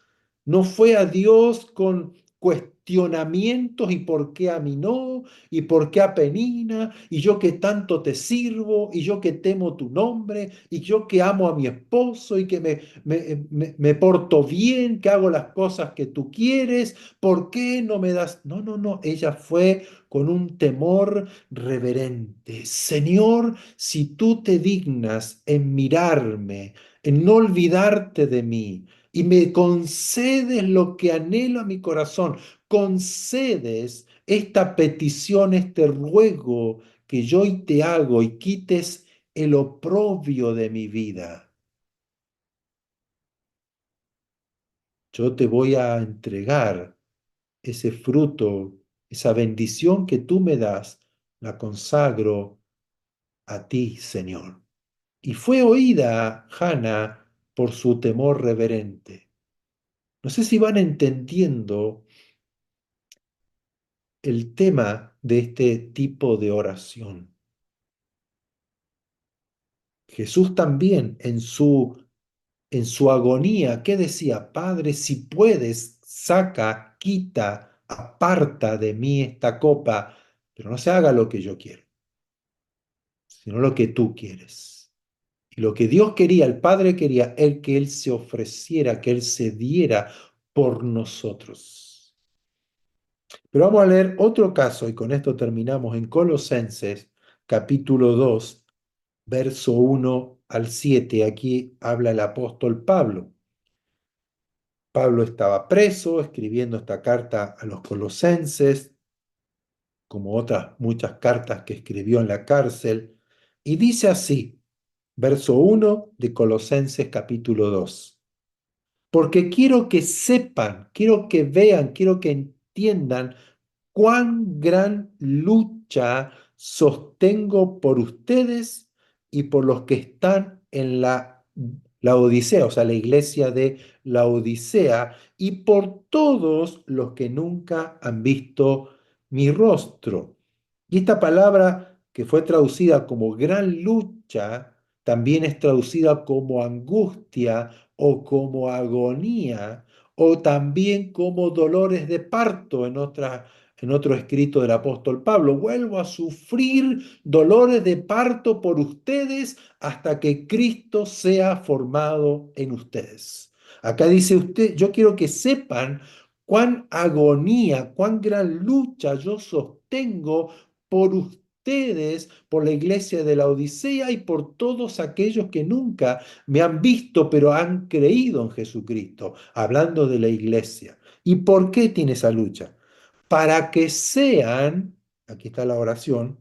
no fue a Dios con cuestionamientos y por qué a mí no, y por qué a Penina, y yo que tanto te sirvo, y yo que temo tu nombre, y yo que amo a mi esposo, y que me porto bien, que hago las cosas que tú quieres, ¿por qué no me das? No, no, no, ella fue con un temor reverente. Señor, si tú te dignas en mirarme, en no olvidarte de mí, y me concedes lo que anhelo a mi corazón, concedes esta petición, este ruego que yo hoy te hago y quites el oprobio de mi vida. Yo te voy a entregar ese fruto, esa bendición que tú me das, la consagro a ti, Señor. Y fue oída Hannah por su temor reverente. No sé si van entendiendo el tema de este tipo de oración. Jesús también en su agonía, ¿qué decía? Padre, si puedes, saca, quita, aparta de mí esta copa, pero no se haga lo que yo quiero, sino lo que tú quieres. Y lo que Dios quería, el Padre quería, el que Él se ofreciera, que Él se diera por nosotros. Pero vamos a leer otro caso y con esto terminamos en Colosenses capítulo 2 verso 1 al 7. Aquí habla el apóstol Pablo. Pablo estaba preso escribiendo esta carta a los colosenses, como otras muchas cartas que escribió en la cárcel, y dice así, verso 1 de Colosenses capítulo 2. Porque quiero que sepan, quiero que vean, quiero que entiendan cuán gran lucha sostengo por ustedes y por los que están en la Odisea, o sea, la iglesia de la Odisea, y por todos los que nunca han visto mi rostro. Y esta palabra que fue traducida como gran lucha, también es traducida como angustia o como agonía, o también como dolores de parto en otro escrito del apóstol Pablo. Vuelvo a sufrir dolores de parto por ustedes hasta que Cristo sea formado en ustedes. Acá dice usted, yo quiero que sepan cuán agonía, cuán gran lucha yo sostengo por ustedes, por la iglesia de la Odisea y por todos aquellos que nunca me han visto, pero han creído en Jesucristo, hablando de la iglesia. ¿Y por qué tiene esa lucha? Para que sean, aquí está la oración,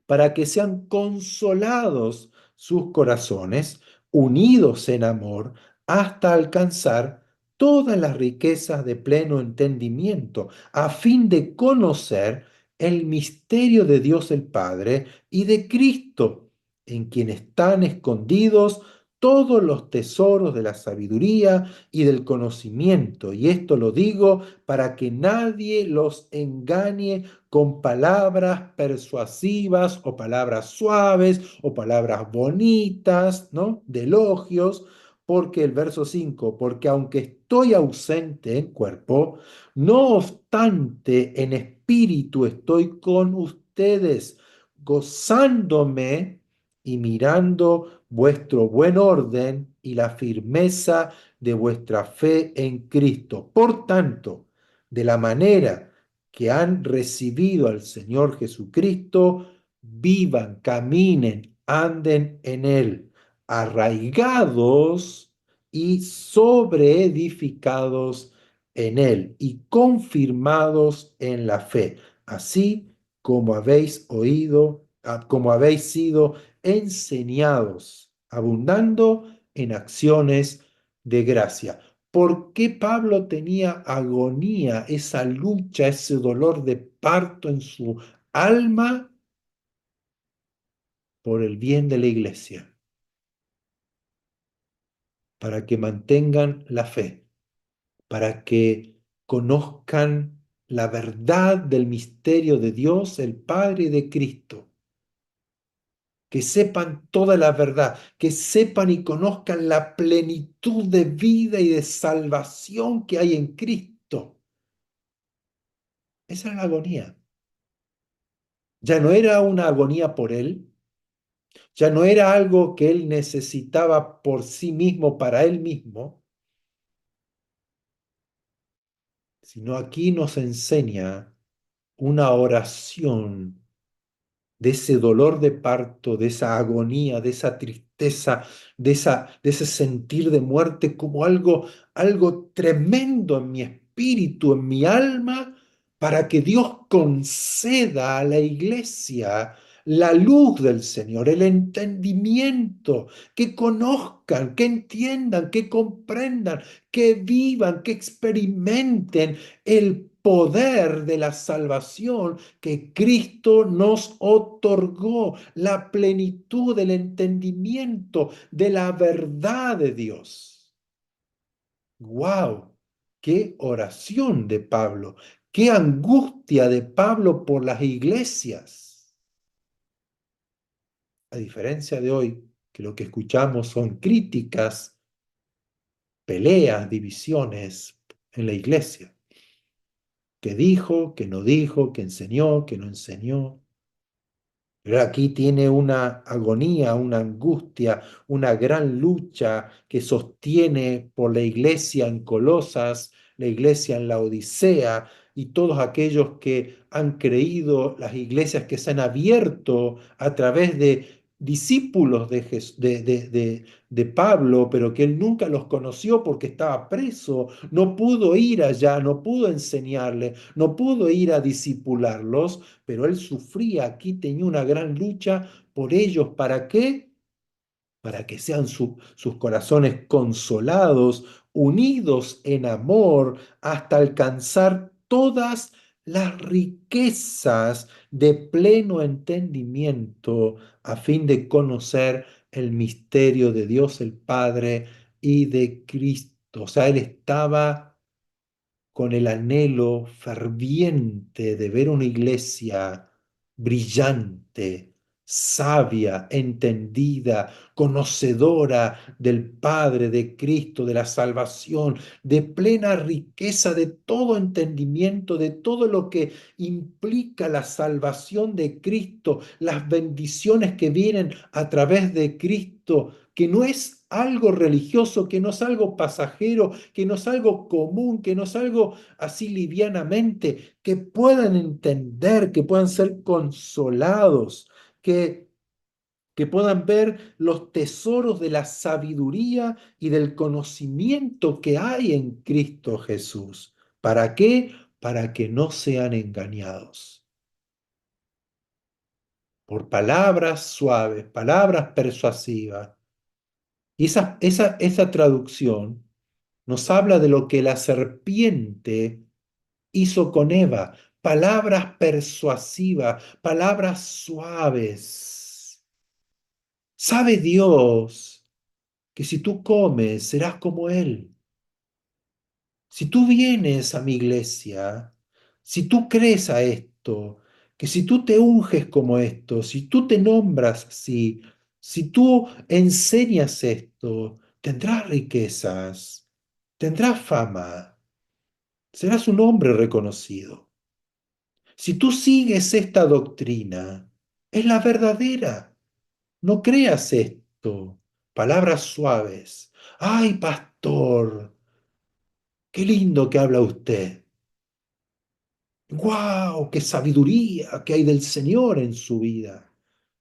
para que sean consolados sus corazones, unidos en amor, hasta alcanzar todas las riquezas de pleno entendimiento, a fin de conocer el misterio de Dios el Padre y de Cristo, en quien están escondidos todos los tesoros de la sabiduría y del conocimiento. Y esto lo digo para que nadie los engañe con palabras persuasivas o palabras suaves o palabras bonitas, ¿no? De elogios, porque el verso 5, porque aunque estoy ausente en cuerpo, no obstante en espíritu estoy con ustedes, gozándome y mirando vuestro buen orden y la firmeza de vuestra fe en Cristo. Por tanto, de la manera que han recibido al Señor Jesucristo, vivan, caminen, anden en Él, arraigados y sobreedificados en Él y confirmados en la fe, así como habéis oído, como habéis sido enseñados, abundando en acciones de gracia. ¿Por qué Pablo tenía agonía, esa lucha, ese dolor de parto en su alma? Por el bien de la iglesia, para que mantengan la fe, para que conozcan la verdad del misterio de Dios, el Padre y de Cristo, que sepan toda la verdad, que sepan y conozcan la plenitud de vida y de salvación que hay en Cristo. Esa era la agonía. Ya no era una agonía por él, ya no era algo que él necesitaba por sí mismo, para él mismo, sino aquí nos enseña una oración de ese dolor de parto, de esa agonía, de esa tristeza, de ese sentir de muerte como algo tremendo en mi espíritu, en mi alma, para que Dios conceda a la iglesia la luz del Señor, el entendimiento, que conozcan, que entiendan, que comprendan, que vivan, que experimenten el poder de la salvación que Cristo nos otorgó, la plenitud del entendimiento de la verdad de Dios. ¡Wow! ¡Qué oración de Pablo! ¡Qué angustia de Pablo por las iglesias! A diferencia de hoy, que lo que escuchamos son críticas, peleas, divisiones en la iglesia. Que dijo, que no dijo, que enseñó, que no enseñó. Pero aquí tiene una agonía, una angustia, una gran lucha que sostiene por la iglesia en Colosas, la iglesia en la Odisea y todos aquellos que han creído, las iglesias que se han abierto a través de discípulos de Pablo, pero que él nunca los conoció porque estaba preso, no pudo ir allá, no pudo enseñarle, no pudo ir a discipularlos, pero él sufría aquí, tenía una gran lucha por ellos. ¿Para qué? Para que sean sus corazones consolados, unidos en amor, hasta alcanzar todas las riquezas de pleno entendimiento, a fin de conocer el misterio de Dios el Padre y de Cristo. O sea, él estaba con el anhelo ferviente de ver una iglesia brillante, sabia, entendida, conocedora del Padre, de Cristo, de la salvación, de plena riqueza de todo entendimiento, de todo lo que implica la salvación de Cristo, las bendiciones que vienen a través de Cristo, que no es algo religioso, que no es algo pasajero, que no es algo común, que no es algo así livianamente, que puedan entender, que puedan ser consolados, que puedan ver los tesoros de la sabiduría y del conocimiento que hay en Cristo Jesús. ¿Para qué? Para que no sean engañados por palabras suaves, palabras persuasivas. Y esa traducción nos habla de lo que la serpiente hizo con Eva, palabras persuasivas, palabras suaves. Sabe Dios que si tú comes serás como Él. Si tú vienes a mi iglesia, si tú crees a esto, que si tú te unges como esto, si tú te nombras así, si tú enseñas esto, tendrás riquezas, tendrás fama, serás un hombre reconocido. Si tú sigues esta doctrina, es la verdadera. No creas esto. palabras suaves. ¡Ay, pastor! ¡Qué lindo que habla usted! ¡Guau! ¡Qué sabiduría que hay del Señor en su vida!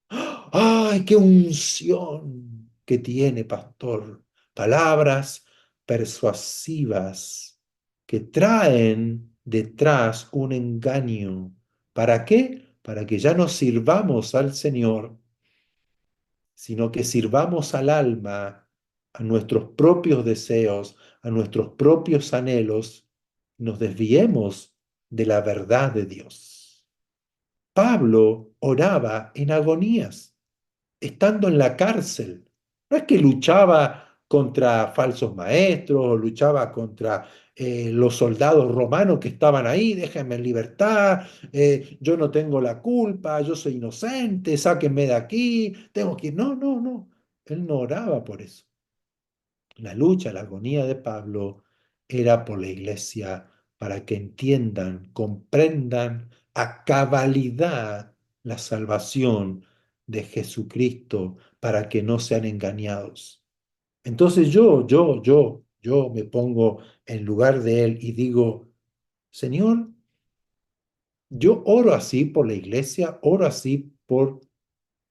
¡Ay, qué unción que tiene, pastor! Palabras persuasivas que traen detrás un engaño. ¿Para qué? Para que ya no sirvamos al Señor, sino que sirvamos al alma, a nuestros propios deseos, a nuestros propios anhelos, y nos desviemos de la verdad de Dios. Pablo oraba en agonías estando en la cárcel. No es que luchaba contra falsos maestros o luchaba contra los soldados romanos que estaban ahí, déjenme en libertad, yo no tengo la culpa, yo soy inocente, sáquenme de aquí, tengo que ir. No, no, no. Él no oraba por eso. La lucha, la agonía de Pablo era por la iglesia para que entiendan, comprendan a cabalidad la salvación de Jesucristo para que no sean engañados. Entonces yo me pongo en lugar de él y digo, Señor, yo oro así por la iglesia, oro así por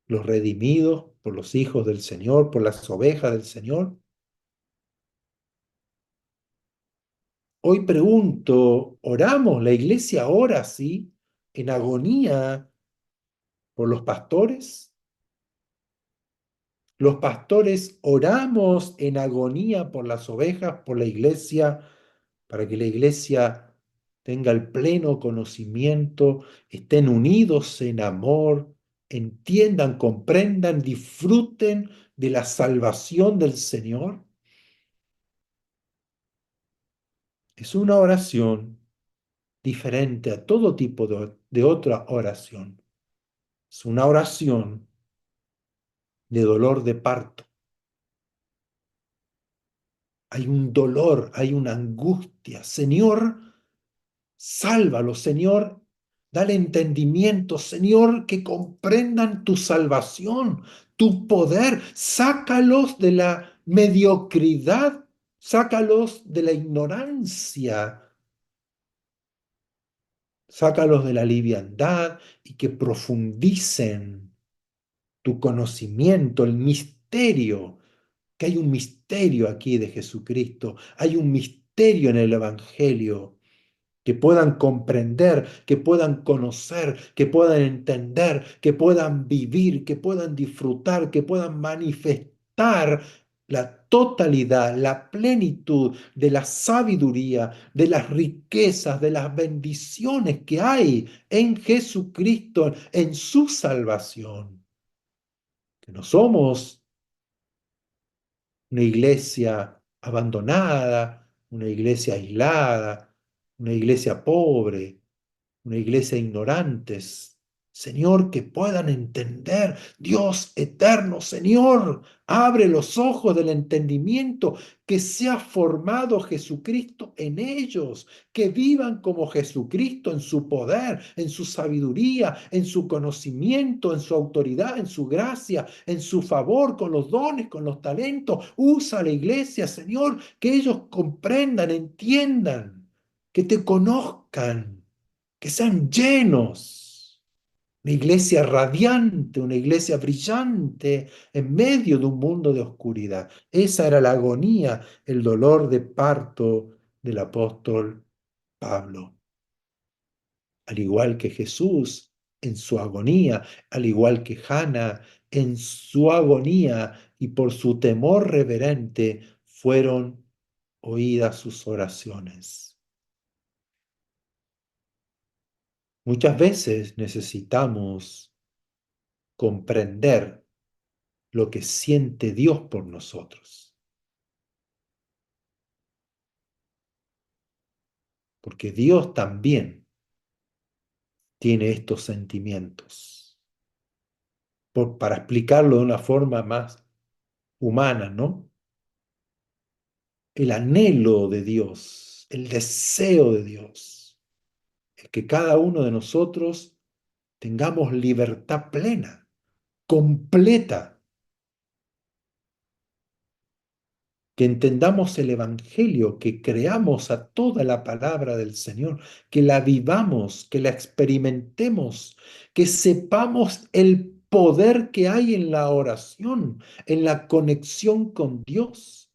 los redimidos, por los hijos del Señor, por las ovejas del Señor. Hoy pregunto, ¿oramos? ¿La iglesia ora así, en agonía por los pastores? ¿Los pastores oramos en agonía por las ovejas, por la iglesia, para que la iglesia tenga el pleno conocimiento, estén unidos en amor, entiendan, comprendan, disfruten de la salvación del Señor? Es una oración diferente a todo tipo de otra oración. Es una oración de dolor de parto. Hay un dolor, hay una angustia. Señor, sálvalo, Señor. Dale entendimiento, Señor, que comprendan tu salvación, tu poder. Sácalos de la mediocridad, sácalos de la ignorancia, sácalos de la liviandad y que profundicen tu conocimiento, el misterio, que hay un misterio aquí de Jesucristo, hay un misterio en el Evangelio, que puedan comprender, que puedan conocer, que puedan entender, que puedan vivir, que puedan disfrutar, que puedan manifestar la totalidad, la plenitud de la sabiduría, de las riquezas, de las bendiciones que hay en Jesucristo, en su salvación. Que no somos una iglesia abandonada, una iglesia aislada, una iglesia pobre, una iglesia ignorantes. Señor, que puedan entender, Dios eterno, Señor, abre los ojos del entendimiento, que sea formado Jesucristo en ellos, que vivan como Jesucristo en su poder, en su sabiduría, en su conocimiento, en su autoridad, en su gracia, en su favor, con los dones, con los talentos. Usa la iglesia, Señor, que ellos comprendan, entiendan, que te conozcan, que sean llenos. Una iglesia radiante, una iglesia brillante en medio de un mundo de oscuridad. Esa era la agonía, el dolor de parto del apóstol Pablo. Al igual que Jesús en su agonía, al igual que Hannah en su agonía y por su temor reverente, fueron oídas sus oraciones. Muchas veces necesitamos comprender lo que siente Dios por nosotros, porque Dios también tiene estos sentimientos. Para explicarlo de una forma más humana, ¿no? El anhelo de Dios, el deseo de Dios, es que cada uno de nosotros tengamos libertad plena, completa, que entendamos el Evangelio, que creamos a toda la palabra del Señor, que la vivamos, que la experimentemos, que sepamos el poder que hay en la oración, en la conexión con Dios,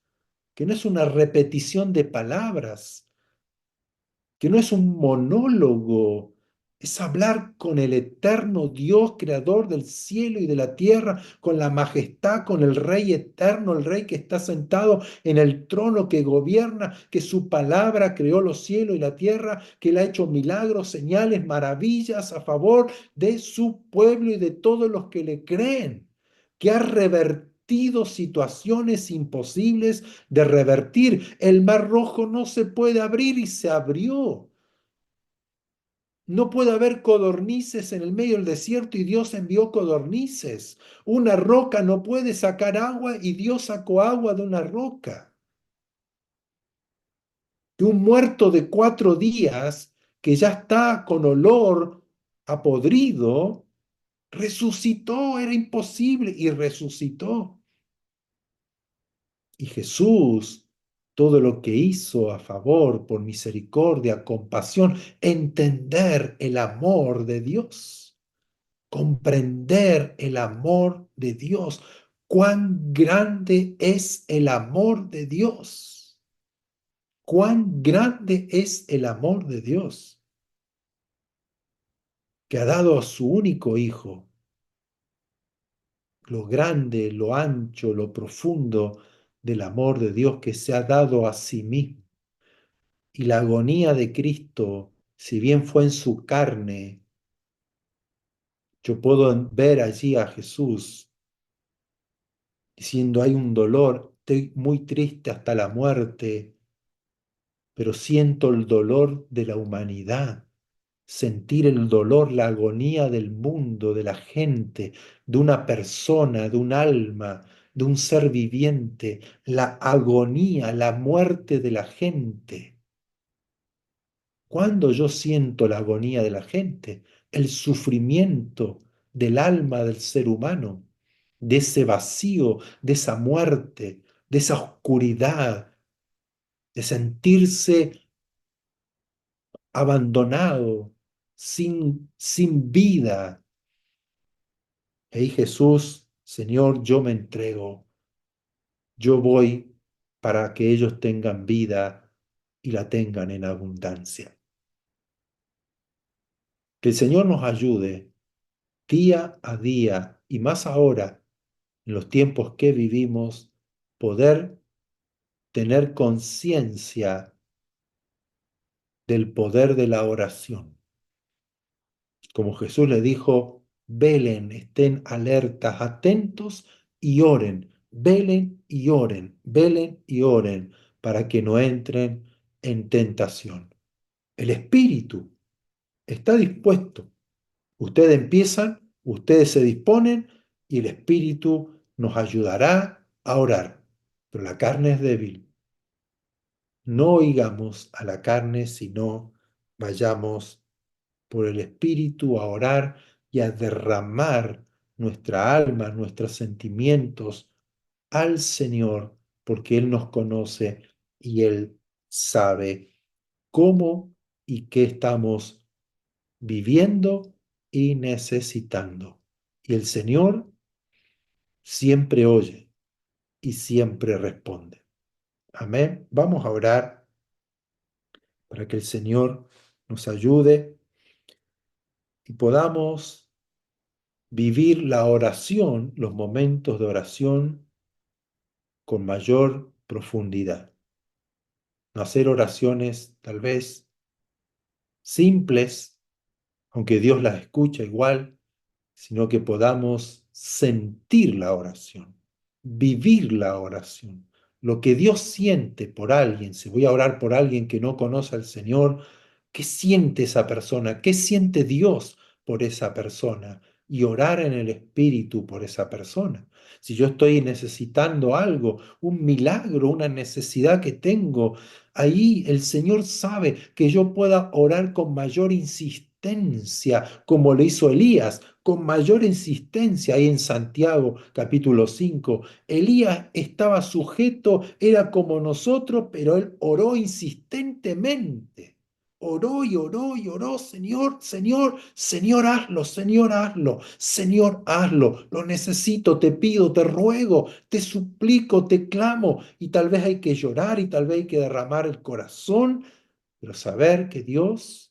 que no es una repetición de palabras, que no es un monólogo, es hablar con el eterno Dios, creador del cielo y de la tierra, con la majestad, con el Rey eterno, el Rey que está sentado en el trono que gobierna, que su palabra creó los cielos y la tierra, que él ha hecho milagros, señales, maravillas a favor de su pueblo y de todos los que le creen, que ha revertido situaciones imposibles de revertir. El mar rojo no se puede abrir y se abrió. No puede haber codornices en el medio del desierto y Dios envió codornices. Una roca no puede sacar agua y Dios sacó agua de una roca. De un muerto de 4 días que ya está con olor a podrido, resucitó, era imposible y resucitó. Y Jesús, todo lo que hizo a favor, por misericordia, compasión, entender el amor de Dios, comprender el amor de Dios. Cuán grande es el amor de Dios. Cuán grande es el amor de Dios, que ha dado a su único Hijo. Lo grande, lo ancho, lo profundo del amor de Dios que se ha dado a sí mismo. Y la agonía de Cristo, si bien fue en su carne, yo puedo ver allí a Jesús diciendo, hay un dolor, estoy muy triste hasta la muerte, pero siento el dolor de la humanidad, sentir el dolor, la agonía del mundo, de la gente, de una persona, de un alma, de un ser viviente, la agonía, la muerte de la gente. Cuando yo siento la agonía de la gente, el sufrimiento del alma del ser humano, de ese vacío, de esa muerte, de esa oscuridad, de sentirse abandonado, sin vida. Hey Jesús, Señor, yo me entrego, yo voy para que ellos tengan vida y la tengan en abundancia. Que el Señor nos ayude día a día y más ahora, en los tiempos que vivimos, poder tener conciencia del poder de la oración. Como Jesús le dijo, velen, estén alertas, atentos y oren, velen y oren para que no entren en tentación. El espíritu está dispuesto. Ustedes empiezan, ustedes se disponen y el espíritu nos ayudará a orar. Pero la carne es débil. No oigamos a la carne, sino vayamos por el Espíritu a orar y a derramar nuestra alma, nuestros sentimientos al Señor, porque Él nos conoce y Él sabe cómo y qué estamos viviendo y necesitando. Y el Señor siempre oye y siempre responde. Amén. Vamos a orar para que el Señor nos ayude y podamos vivir la oración, los momentos de oración con mayor profundidad. No hacer oraciones tal vez simples, aunque Dios las escucha igual, sino que podamos sentir la oración, vivir la oración. Lo que Dios siente por alguien, si voy a orar por alguien que no conoce al Señor, ¿qué siente esa persona? ¿Qué siente Dios por esa persona? Y orar en el Espíritu por esa persona. Si yo estoy necesitando algo, un milagro, una necesidad que tengo, ahí el Señor sabe que yo pueda orar con mayor insistencia insistencia, como lo hizo Elías, con mayor insistencia ahí en Santiago capítulo 5. Elías estaba sujeto, era como nosotros, pero él oró insistentemente. Oró y oró y oró, Señor, Señor, Señor, hazlo, Señor, hazlo, Señor, hazlo, lo necesito, te pido, te ruego, te suplico, te clamo. Y tal vez hay que llorar y tal vez hay que derramar el corazón, pero saber que Dios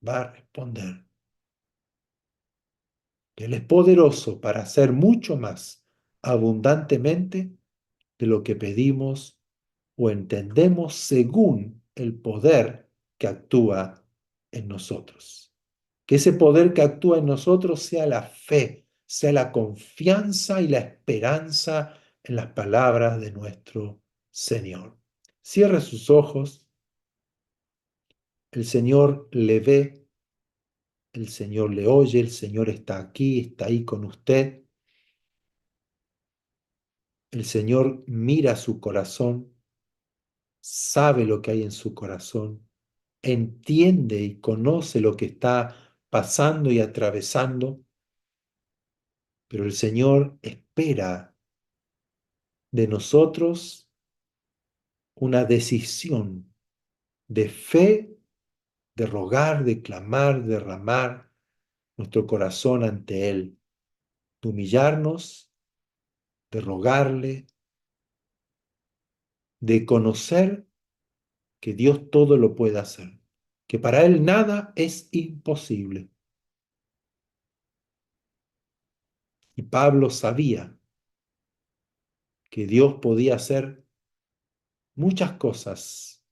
va a responder, que Él es poderoso para hacer mucho más abundantemente de lo que pedimos o entendemos según el poder que actúa en nosotros. Que ese poder que actúa en nosotros sea la fe, sea la confianza y la esperanza en las palabras de nuestro Señor. Cierre sus ojos, el Señor le ve, el Señor le oye, el Señor está aquí, está ahí con usted. El Señor mira su corazón, sabe lo que hay en su corazón, entiende y conoce lo que está pasando y atravesando, pero el Señor espera de nosotros una decisión de fe, de rogar, de clamar, de derramar nuestro corazón ante Él, de humillarnos, de rogarle, de conocer que Dios todo lo puede hacer, que para Él nada es imposible. Y Pablo sabía que Dios podía hacer muchas cosas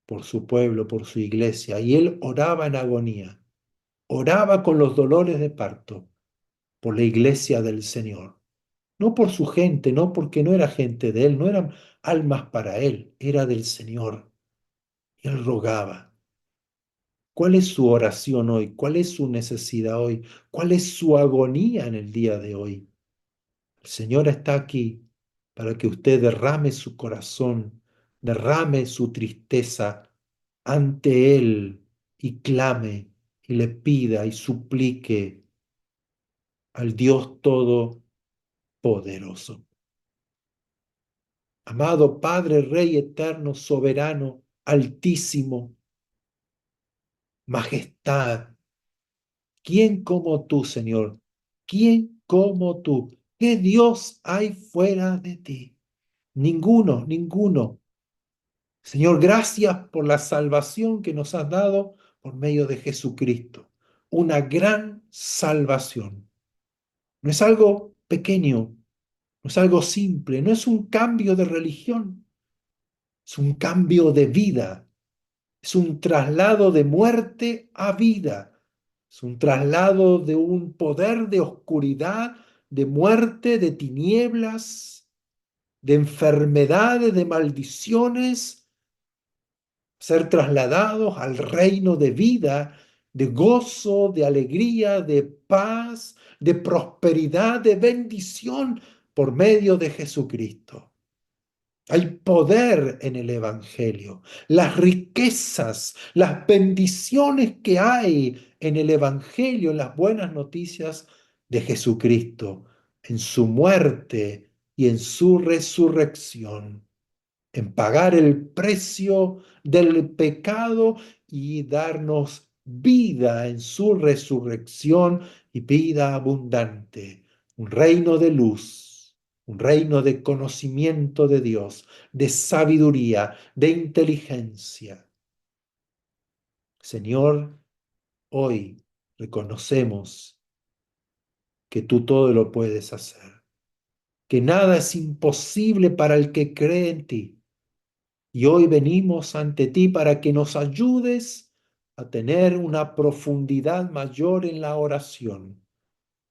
por su pueblo, por su iglesia, y él oraba en agonía, oraba con los dolores de parto por la iglesia del Señor, no por su gente, no porque no era gente de él, no eran almas para él, era del Señor. Y él rogaba. ¿Cuál es su oración hoy? ¿Cuál es su necesidad hoy? ¿Cuál es su agonía en el día de hoy? El Señor está aquí para que usted derrame su corazón, derrame su tristeza ante Él y clame y le pida y suplique al Dios Todopoderoso. Amado Padre, Rey eterno, soberano, altísimo, majestad, ¿quién como tú, Señor? ¿Quién como tú? ¿Qué Dios hay fuera de ti? Ninguno, ninguno. Señor, gracias por la salvación que nos has dado por medio de Jesucristo. Una gran salvación. No es algo pequeño, no es algo simple, no es un cambio de religión, es un cambio de vida, es un traslado de muerte a vida, es un traslado de un poder de oscuridad, de muerte, de tinieblas, de enfermedades, de maldiciones, ser trasladados al reino de vida, de gozo, de alegría, de paz, de prosperidad, de bendición por medio de Jesucristo. Hay poder en el Evangelio. Las riquezas, las bendiciones que hay en el Evangelio, en las buenas noticias de Jesucristo, en su muerte y en su resurrección, en pagar el precio del pecado y darnos vida en su resurrección y vida abundante. Un reino de luz, un reino de conocimiento de Dios, de sabiduría, de inteligencia. Señor, hoy reconocemos que tú todo lo puedes hacer, que nada es imposible para el que cree en ti. Y hoy venimos ante ti para que nos ayudes a tener una profundidad mayor en la oración,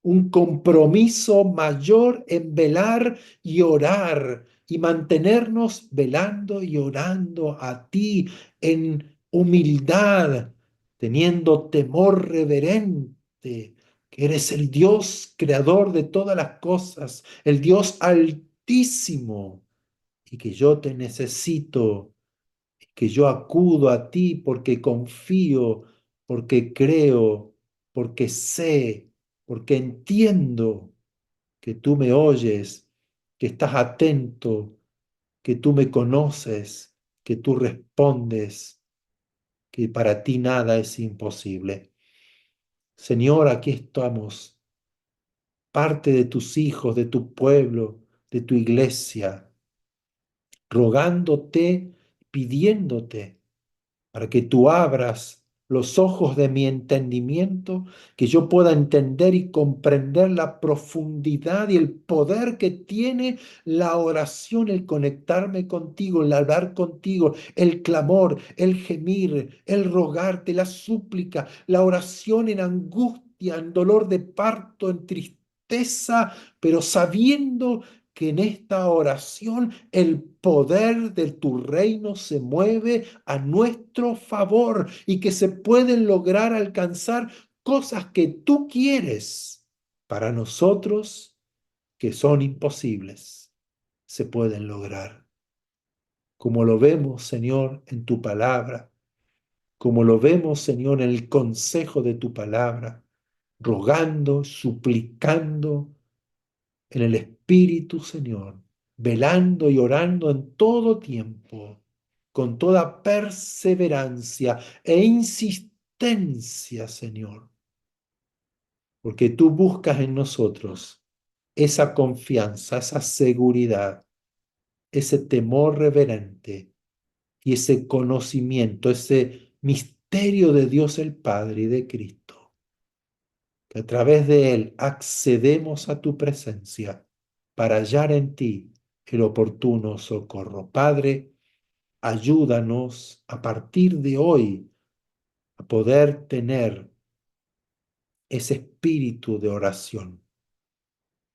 un compromiso mayor en velar y orar y mantenernos velando y orando a ti en humildad, teniendo temor reverente, que eres el Dios creador de todas las cosas, el Dios altísimo, y que yo te necesito, que yo acudo a ti porque confío porque creo, porque sé, porque entiendo que tú me oyes, que estás atento, que tú me conoces, que tú respondes, que para ti nada es imposible. Señor, aquí estamos, parte de tus hijos, de tu pueblo, de tu iglesia, rogándote, pidiéndote para que tú abras los ojos de mi entendimiento, que yo pueda entender y comprender la profundidad y el poder que tiene la oración, el conectarme contigo, el hablar contigo, el clamor, el gemir, el rogarte, la súplica, la oración en angustia, en dolor de parto, en tristeza, pero sabiendo que en esta oración el poder de tu reino se mueve a nuestro favor y que se pueden lograr alcanzar cosas que tú quieres para nosotros que son imposibles. Se pueden lograr. Como lo vemos, Señor, en tu palabra, como lo vemos, Señor, en el consejo de tu palabra, rogando, suplicando en el Espíritu, Señor, velando y orando en todo tiempo, con toda perseverancia e insistencia, Señor, porque tú buscas en nosotros esa confianza, esa seguridad, ese temor reverente y ese conocimiento, ese misterio de Dios el Padre y de Cristo, que a través de él accedemos a tu presencia para hallar en ti el oportuno socorro. Padre, ayúdanos a partir de hoy a poder tener ese espíritu de oración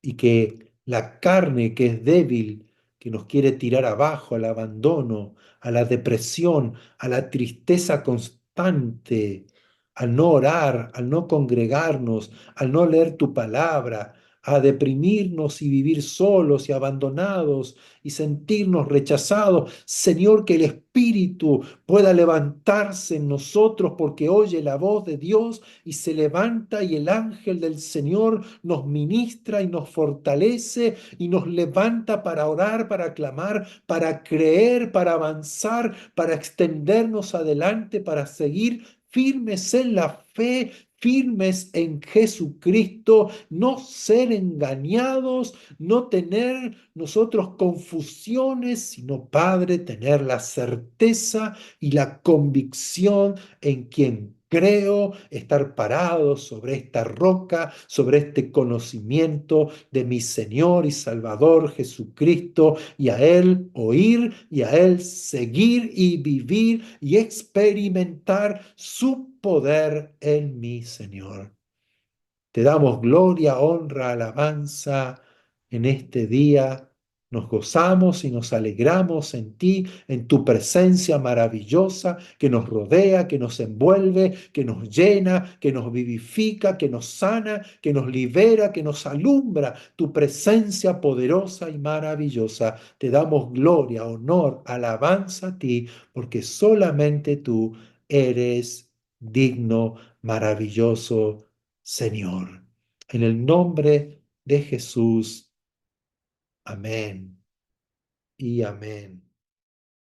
y que la carne que es débil, que nos quiere tirar abajo al abandono, a la depresión, a la tristeza constante, al no orar, al no congregarnos, al no leer tu palabra, a deprimirnos y vivir solos y abandonados y sentirnos rechazados. Señor, que el Espíritu pueda levantarse en nosotros porque oye la voz de Dios y se levanta y el ángel del Señor nos ministra y nos fortalece y nos levanta para orar, para clamar, para creer, para avanzar, para extendernos adelante, para seguir firmes en la fe, firmes en Jesucristo, no ser engañados, no tener nosotros confusiones, sino, Padre, tener la certeza y la convicción en quien creo, estar parado sobre esta roca, sobre este conocimiento de mi Señor y Salvador Jesucristo, y a Él oír y a Él seguir y vivir y experimentar su poder en mi Señor. Te damos gloria, honra, alabanza en este día. Nos gozamos y nos alegramos en ti, en tu presencia maravillosa que nos rodea, que nos envuelve, que nos llena, que nos vivifica, que nos sana, que nos libera, que nos alumbra. Tu presencia poderosa y maravillosa. Te damos gloria, honor, alabanza a ti, porque solamente tú eres digno, maravilloso Señor. En el nombre de Jesús. Amén y amén.